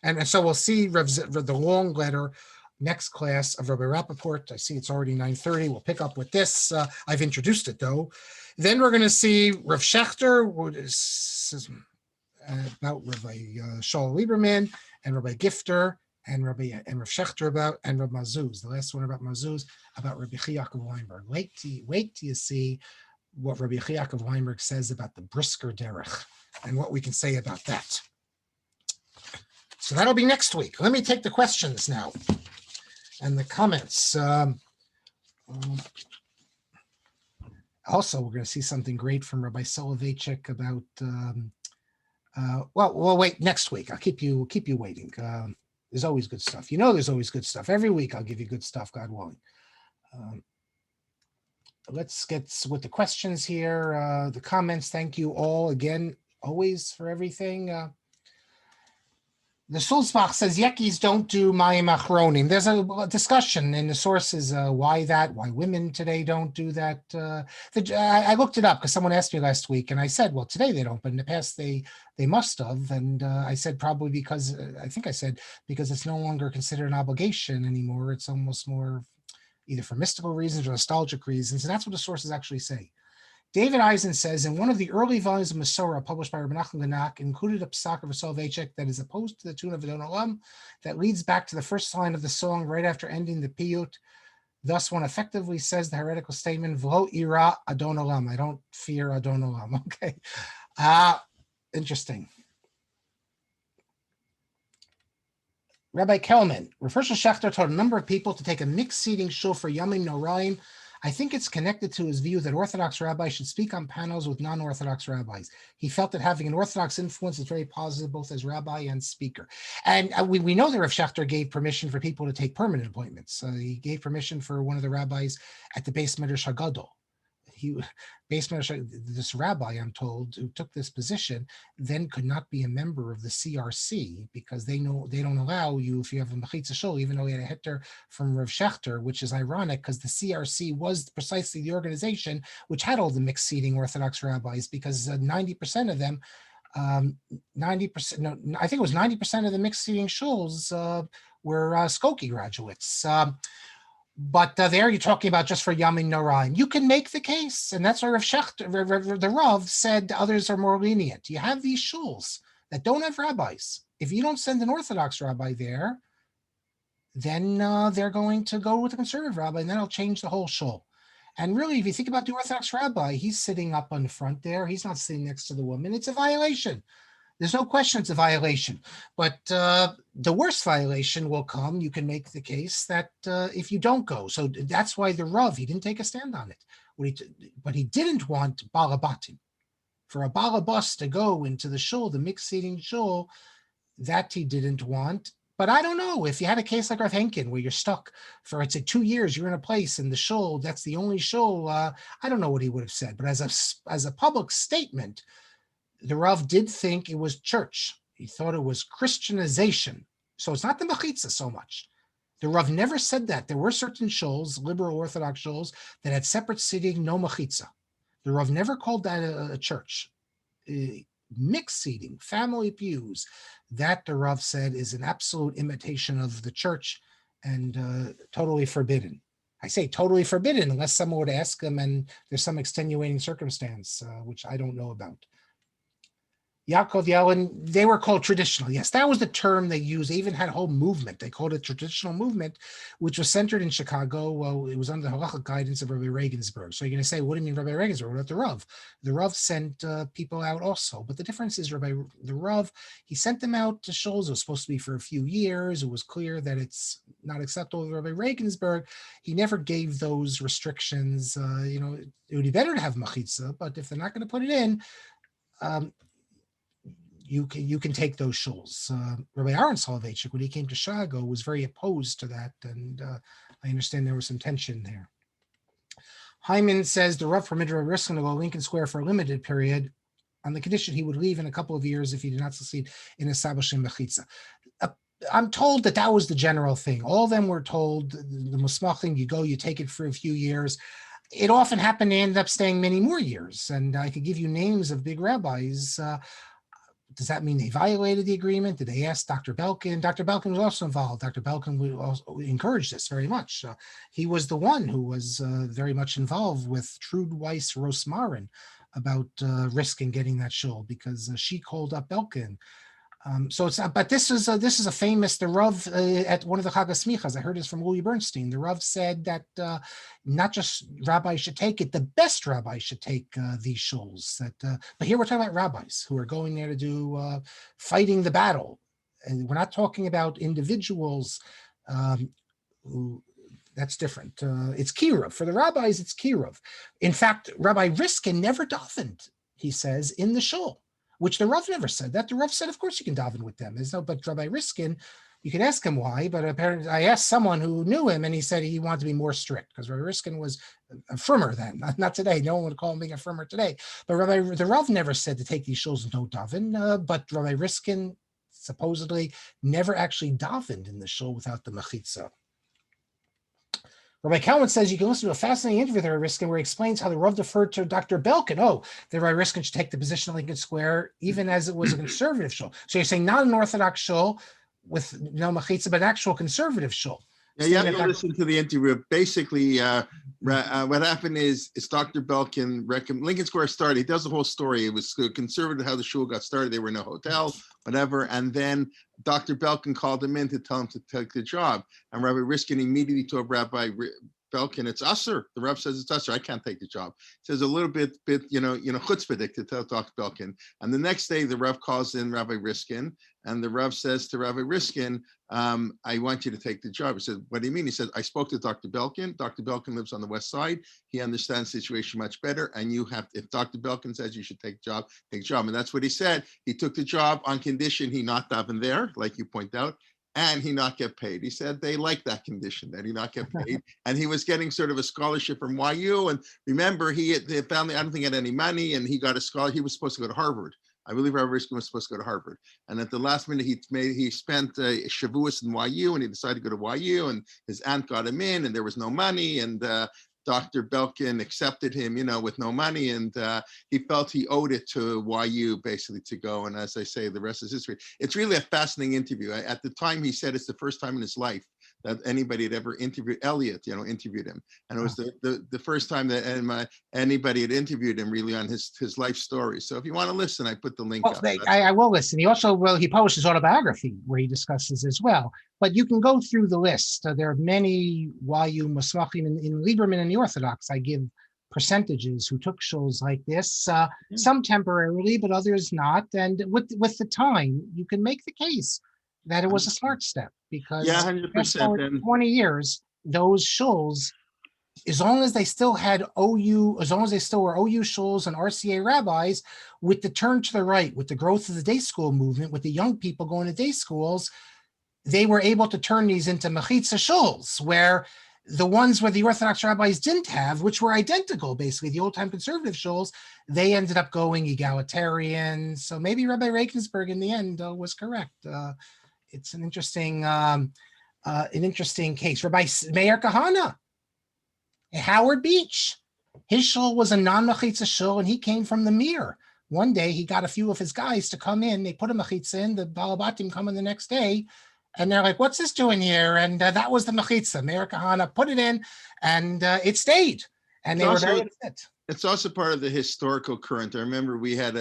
And so we'll see the long letter next class of Rabbi Rappaport. I see it's already 9:30. We'll pick up with this. I've introduced it though. Then we're going to see Rav Schechter, about Rabbi Shaul Lieberman and Rabbi Gifter and Rav Shechter about, and Rav Mazuz. The last one about Mazuz, about Rabbi Yaakov Weinberg. Wait till you see what Rabbi Yaakov Weinberg says about the brisker derech and what we can say about that. So that'll be next week. Let me take the questions now and the comments. Also, we're going to see something great from Rabbi Soloveitchik about. Well, wait next week. I'll keep you waiting. There's always good stuff. There's always good stuff. Every week I'll give you good stuff, God willing. Let's get with the questions here. The comments. Thank you all again, always for everything. The Sulzbach says Yekis don't do Mayim Achronim. There's a discussion in the sources why women today don't do that. I looked it up because someone asked me last week, and I said, well, today they don't, but in the past they must have. And I said probably because because it's no longer considered an obligation anymore. It's almost more either for mystical reasons or nostalgic reasons, and that's what the sources actually say. David Eisen says, in one of the early volumes of Masorah published by Rabbi Nachman Ganak, included a psak of Soloveitchik that is opposed to the tune of Adon Olam, that leads back to the first line of the song right after ending the piyut. Thus, one effectively says the heretical statement, V'lo ira Adon Olam. I don't fear Adon Olam. Okay. Interesting. Rabbi Kelman, Rav Hershel Schachter told a number of people to take a mixed seating shul for Yamim Noraim. I think it's connected to his view that Orthodox rabbis should speak on panels with non-Orthodox rabbis. He felt that having an Orthodox influence is very positive, both as rabbi and speaker. And we know that Rav Schachter gave permission for people to take permanent appointments. He gave permission for one of the rabbis at the Beis Medrash Hagadol. This rabbi, I'm told, who took this position, then could not be a member of the CRC because they don't allow you if you have a mechitzah shul, even though he had a heter from Rav Schachter, which is ironic because the CRC was precisely the organization which had all the mixed seating Orthodox rabbis, because 90% of them, 90%, no, I think it was 90% of the mixed seating shuls were Skokie graduates. But there you're talking about just for Yamin Noraim. You can make the case, and that's why Rav Shechter, the Rav said others are more lenient. You have these shuls that don't have rabbis. If you don't send an Orthodox rabbi there, then they're going to go with a conservative rabbi, and then it'll change the whole shul. And really, if you think about the Orthodox rabbi, he's sitting up on the front there. He's not sitting next to the woman. It's a violation. There's no question it's a violation, but the worst violation will come. You can make the case that if you don't go. So that's why the Rav, he didn't take a stand on it. But he didn't want balabatim. For a balabas to go into the shul, the mixed seating shul, that he didn't want. But I don't know, if you had a case like Rav Henkin where you're stuck for, 2 years, you're in a place in the shul, that's the only shul, I don't know what he would have said. But as a public statement, the Rav did think it was church. He thought it was Christianization. So it's not the mechitzah so much. The Rav never said that. There were certain shuls, liberal Orthodox shuls, that had separate seating, no mechitzah. The Rav never called that a church. Mixed seating, family pews, that the Rav said is an absolute imitation of the church and totally forbidden. I say totally forbidden unless someone would ask him and there's some extenuating circumstance, which I don't know about. Yaakov Yellen, they were called traditional. Yes, that was the term they used. They even had a whole movement. They called it traditional movement, which was centered in Chicago. Well, it was under the halachic guidance of Rabbi Regensburg. So you're going to say, what do you mean Rabbi Regensburg? What about the Rav? The Rav sent people out also. But the difference is the Rav, he sent them out to shuls. It was supposed to be for a few years. It was clear that it's not acceptable. Rabbi Regensburg, he never gave those restrictions. It would be better to have mechitzah, but if they're not going to put it in, you can take those shuls. Rabbi Aaron Soloveitchik, when he came to Chicago, was very opposed to that, and I understand there was some tension there. Hyman says the Rav permitted Rabbi Riskin to go Lincoln Square for a limited period on the condition he would leave in a couple of years if he did not succeed in establishing mechitzah. I'm told that was the general thing. All of them were told, the musmachim, you go, you take it for a few years. It often happened they ended up staying many more years, and I could give you names of big rabbis. Does that mean they violated the agreement? Did they ask Dr. Belkin? Dr. Belkin was also involved. Dr. Belkin also encouraged this very much. He was the one who was very much involved with Trude Weiss Rosmarin about risking getting that shul because she called up Belkin. So it's not, but this is a famous, the Rav at one of the Chag HaSmichas, I heard this from Louis Bernstein. The Rav said that not just rabbis should take it, the best rabbis should take these shuls. But here we're talking about rabbis who are going there to do fighting the battle. And we're not talking about individuals who, that's different. It's kiruv. For the rabbis, it's kiruv. In fact, Rabbi Riskin never davened, he says, in the shul, which the Rav never said that. The Rav said, of course you can daven with them. But Rabbi Riskin, you can ask him why, but apparently I asked someone who knew him and he said he wanted to be more strict because Rabbi Riskin was a firmer then, not today. No one would call him a firmer today. But the Rav never said to take these shuls no daven, but Rabbi Riskin supposedly never actually davened in the shul without the mechitzah. Rabbi Kalman says you can listen to a fascinating interview with Rabbi Riskin where he explains how the Rav deferred to Dr. Belkin. Oh, that Rabbi Riskin should take the position of Lincoln Square, even as it was a conservative shul. So you're saying not an Orthodox shul with no mechitzah, but an actual conservative shul. Yeah, you have to listen to the interview. Basically, what happened is Dr. Belkin, Lincoln Square started, he does the whole story. It was conservative how the shul got started. They were in a hotel, whatever. And then Dr. Belkin called him in to tell him to take the job. And Rabbi Riskin immediately told Rabbi Belkin, it's usher. The Rav says it's usher. I can't take the job. Says a little bit, chutzpahdik to tell Dr. Belkin. And the next day, the Rav calls in Rabbi Riskin, and the Rav says to Rabbi Riskin, I want you to take the job. He said, what do you mean? He said, I spoke to Dr. Belkin. Dr. Belkin lives on the west side. He understands the situation much better. And you have, if Dr. Belkin says you should take the job, take the job. And that's what he said. He took the job on condition he not daven there, like you point out, and he not get paid. He said they like that condition, that he not get paid. And he was getting sort of a scholarship from YU. And remember, the family, I don't think had any money, and he got a scholarship. He was supposed to go to Harvard. I believe Rabbi Riskin was supposed to go to Harvard. And at the last minute, he spent Shavuos in YU, and he decided to go to YU, and his aunt got him in, and there was no money. And Dr. Belkin accepted him, with no money, and he felt he owed it to YU basically to go. And as I say, the rest is history. It's really a fascinating interview. At the time, he said it's the first time in his life that anybody had ever interviewed Elliot, interviewed him. And it was the first time that anybody had interviewed him really on his life story. So if you want to listen, I put the link up. I will listen. He also, he published his autobiography where he discusses as well. But you can go through the list. There are many YU Musmachim in Lieberman and the Orthodox. I give percentages who took shuls like this, some temporarily, but others not. And with the time, you can make the case that it was a smart step because 100%. 20 years, those shuls, as long as they still had OU, as long as they still were OU shuls and RCA rabbis, with the turn to the right, with the growth of the day school movement, with the young people going to day schools, they were able to turn these into mechitzah shuls, where the ones where the Orthodox rabbis didn't have, which were identical, basically, the old-time conservative shuls, they ended up going egalitarian. So maybe Rabbi Regensburg in the end was correct. It's an interesting case. Rabbi Meir Kahana, Howard Beach, his shul was a non-mechitzah shul, and he came from the Mir. One day, he got a few of his guys to come in. They put a mechitzah in. The Balabatim come in the next day, and they're like, "What's this doing here?" And that was the mechitzah. Meir Kahana put it in, and it stayed. And they were very upset. It's also part of the historical current. I remember we had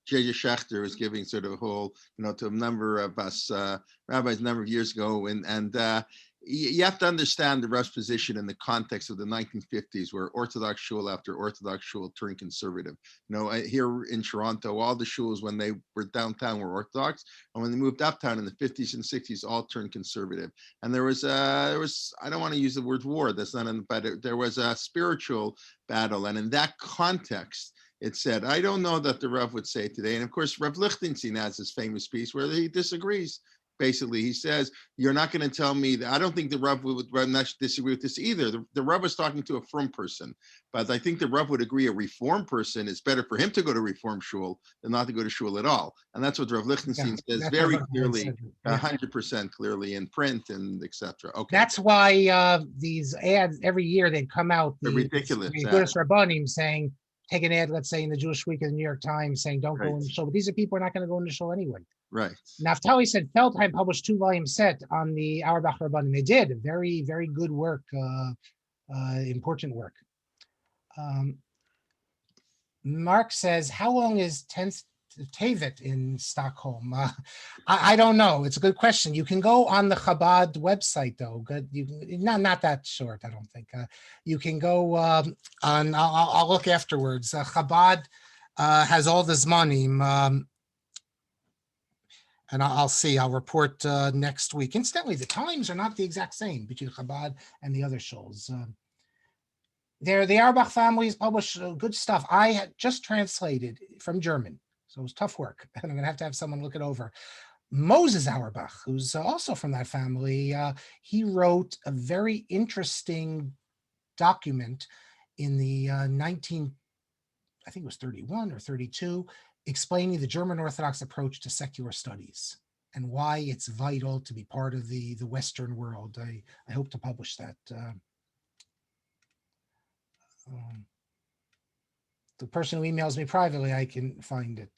J.J. Schechter was giving sort of a whole, to a number of us rabbis a number of years ago, and you have to understand the Rav's position in the context of the 1950s, where Orthodox shul after Orthodox shul turned conservative. Here in Toronto, all the shuls when they were downtown were Orthodox, and when they moved uptown in the 50s and 60s, all turned conservative. And there was I don't want to use the word war, that's not, but there was a spiritual battle, and in that context, it said, I don't know that the Rav would say today. And of course, Rav Lichtenstein has this famous piece where he disagrees. Basically, he says, you're not going to tell me that. I don't think the Rav would not disagree with this either. The Rav was talking to a frum person, but I think the Rav would agree a reform person, it's better for him to go to reform shul than not to go to shul at all. And that's what Rav Lichtenstein says very clearly, 100% clearly in print and etc. Okay. That's why these ads every year they come out. They're ridiculous. The Jewish Rabbanim saying, take an ad, let's say in the Jewish Week of the New York Times saying, don't go in the shul. But these are people who are not going to go in the shul anyway. Right. Naftali said Feldheim published 2-volume set on the Auerbach Rabbanim. They did very, very good work, important work. Marc says, how long is 10th Tevet in Stockholm? I don't know. It's a good question. You can go on the Chabad website, though. Good, not that short. I don't think you can go on. I'll look afterwards. Chabad has all this money, and I'll see. I'll report next week. Incidentally, the times are not the exact same between Chabad and the other shows. The Auerbach families publish good stuff. I had just translated from German, so it was tough work, and I'm going to have someone look it over. Moses Auerbach, who's also from that family, he wrote a very interesting document in the I think it was 31 or 32, explaining the German Orthodox approach to secular studies and why it's vital to be part of the Western world. I hope to publish that. The person who emails me privately, I can find it.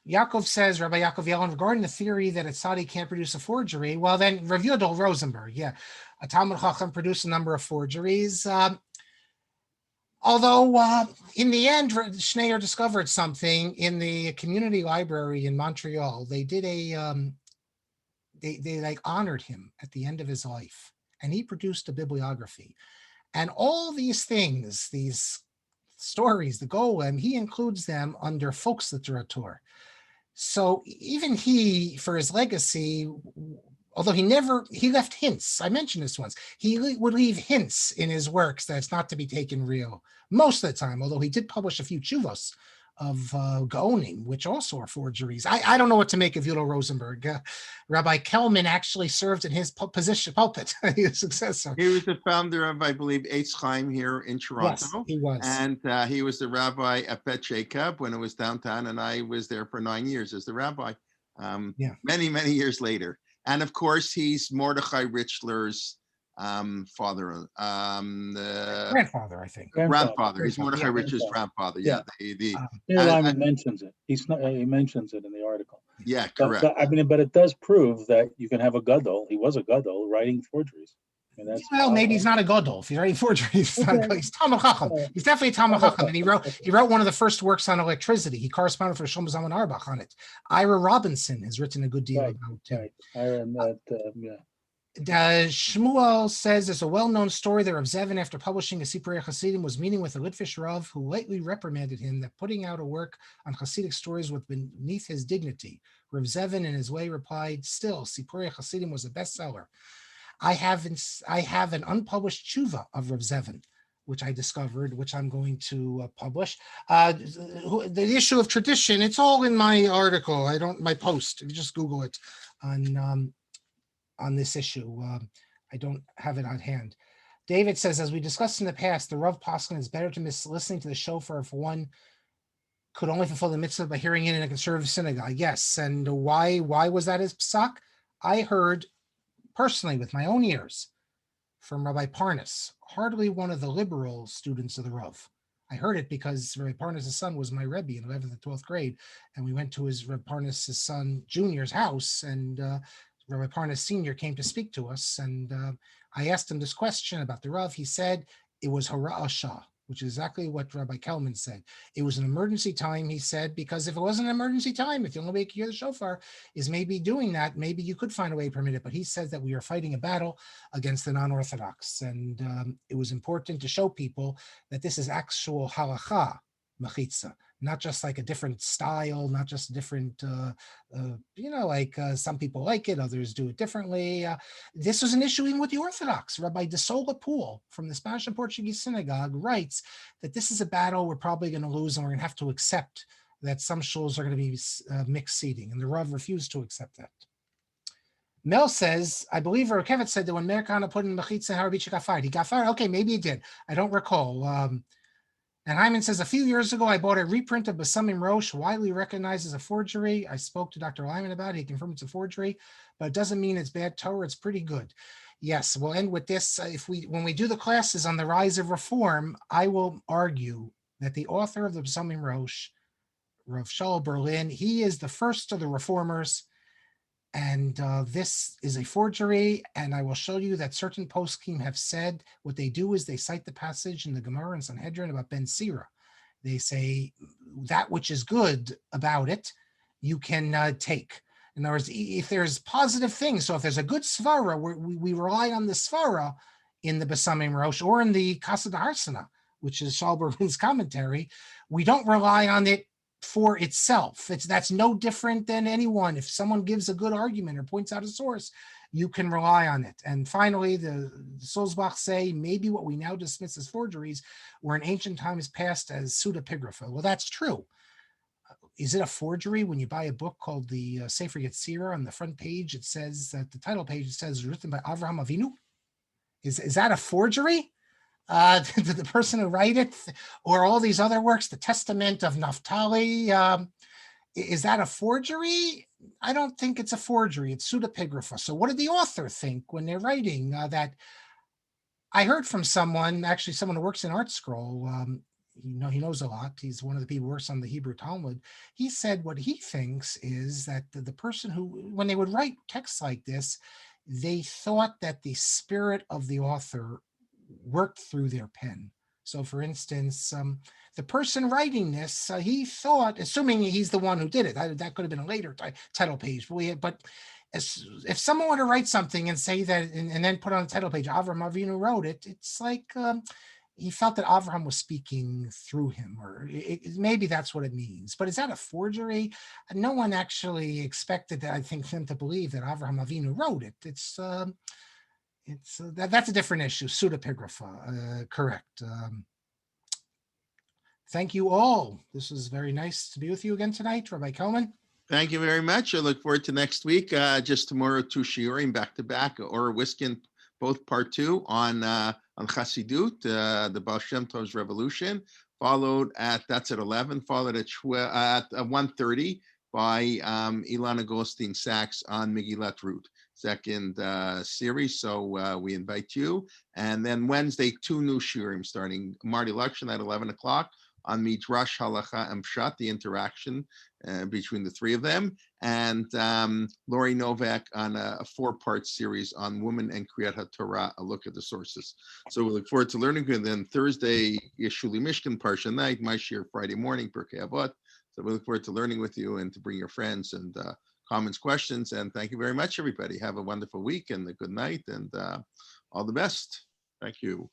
Yaakov says, Rabbi Yaakov Yellen, regarding the theory that a tzaddik can't produce a forgery, well then, Rav Yudel Rosenberg, a Talmud Chacham produced a number of forgeries. Although in the end, Schneier discovered something in the community library in Montreal. They did they like honored him at the end of his life, and he produced a bibliography. And all these things, these stories, the Golem, he includes them under Volksliteratur. So even he, for his legacy, although he left hints. I mentioned this once. He would leave hints in his works that it's not to be taken real most of the time, although he did publish a few tshuvos of Gaonim, which also are forgeries. I don't know what to make of Yudo Rosenberg. Rabbi Kelman actually served in his pulpit, his successor. He was the founder of, I believe, Eitz Chaim here in Toronto. Yes, he was. And he was the rabbi at Bet Jacob when it was downtown, and I was there for 9 years as the rabbi, many, many years later. And of course, he's Mordechai Richler's grandfather, I think. Grandfather. He's Mordechai Richler's grandfather. Lyman mentions it. He mentions it in the article. Yeah, correct. But it does prove that you can have a gadol. He was a gadol writing forgeries. Maybe he's not a gadol. If he's writing forgeries, he's Talmud Chacham. He's definitely a Talmud Chacham, and he wrote one of the first works on electricity. He corresponded for Shlomo Zalman Auerbach on it. Ira Robinson has written a good deal about it. Right. Ira, Shmuel says there's a well-known story that Rav Zevin, after publishing a Sipurei Hasidim, was meeting with a Litvish Rav who lately reprimanded him that putting out a work on Hasidic stories was beneath his dignity. Rav Zevin, in his way, replied, "Still, Sipurei Hasidim was a bestseller." I have an unpublished tshuva of Rav Zevin, which I discovered, which I'm going to publish. The issue of tradition, it's all in my article. My post. You just Google it on this issue. I don't have it on hand. David says, as we discussed in the past, the Rav Paskin is better to miss listening to the shofar if one could only fulfill the mitzvah by hearing it in a conservative synagogue. Yes, and why was that his psak? I heard personally with my own ears from Rabbi Parnas, hardly one of the liberal students of the Rav. I heard it because Rabbi Parnas' son was my Rebbe in 11th and 12th grade, and we went to his Rabbi Parnas' son Junior's house, and Rabbi Parnas Sr. came to speak to us, and I asked him this question about the Rav. He said it was Hara'ah Shah, which is exactly what Rabbi Kelman said. It was an emergency time, he said, because if it wasn't an emergency time, if the only way you could hear the shofar is maybe doing that, maybe you could find a way to permit it. But he said that we are fighting a battle against the non-Orthodox. And it was important to show people that this is actual halacha, mechitzah, not just like a different style, not just different, some people like it, others do it differently. This was an issue even with the Orthodox. Rabbi De Sola Pool from the Spanish and Portuguese Synagogue writes that this is a battle we're probably going to lose, and we're going to have to accept that some shuls are going to be mixed seating, and the Rav refused to accept that. Mel says, I believe Rav Kevitz said that when Meir Kahane put in mechitzah, Harabichi got fired. He got fired? Okay, maybe he did. I don't recall. And Hyman says, a few years ago, I bought a reprint of Basamim Rosh, widely recognized as a forgery. I spoke to Dr. Lyman about it. He confirmed it's a forgery, but it doesn't mean it's bad Torah. It's pretty good. Yes, we'll end with this. When we do the classes on the rise of reform, I will argue that the author of the Basamim Rosh, Rav Shaul Berlin, he is the first of the reformers. And this is a forgery, and I will show you that certain poskim have said what they do is they cite the passage in the Gemara and Sanhedrin about Ben Sira, They say that which is good about it, you can take. In other words, if there's positive things, so if there's a good svara, we rely on the svara in the Besamim Rosh or in the Kasad Harsana, which is Shalberman's commentary. We don't rely on it for itself. That's no different than anyone. If someone gives a good argument or points out a source, you can rely on it. And finally, the Sulzbach say maybe what we now dismiss as forgeries were in ancient times passed as pseudepigrapha. Well, that's true. Is it a forgery when you buy a book called the Sefer Yetzirah? On the front page, it says that the title page, it says written by Avraham Avinu. Is that a forgery? Did the person who write it, or all these other works, the Testament of Naphtali, is that a forgery? I don't think it's a forgery. It's pseudepigrapha. So what did the author think when they're writing that? I heard from someone, actually someone who works in ArtScroll, he knows a lot. He's one of the people who works on the Hebrew Talmud. He said what he thinks is that the person who, when they would write texts like this, they thought that the spirit of the author worked through their pen. So for instance, the person writing this, he thought, assuming he's the one who did it, that could have been a later title page, but if someone were to write something and say that, and then put on a title page, Avraham Avinu wrote it, it's like he felt that Avraham was speaking through him, or maybe that's what it means. But is that a forgery? No one actually expected, I think, him to believe that Avraham Avinu wrote it. That's a different issue. Pseudepigrapha, correct. Thank you all. This was very nice to be with you again tonight, Rabbi Kelman. Thank you very much. I look forward to next week. Just tomorrow, 2 shiurim back to back, or Wiskin, both part 2 on Chassidut, the Baal Shem Tov's revolution, followed at 11, followed at 1:30 by Ilana Goldstein Sachs on Megillat Ruth, second series. So we invite you. And then Wednesday, 2 new shiurim starting. Marty Lukshin at 11 o'clock on Midrash, Halacha, and Pshat, the interaction between the three of them, and Lori Novak on a 4-part series on women and Kriyat HaTorah, a look at the sources. So we look forward to learning. And then Thursday, Yeshuli Mishkan, Parsha night, my shir Friday morning, Pirkei Avot. So we look forward to learning with you and to bring your friends and comments, questions. And thank you very much, everybody. Have a wonderful week and a good night and all the best. Thank you.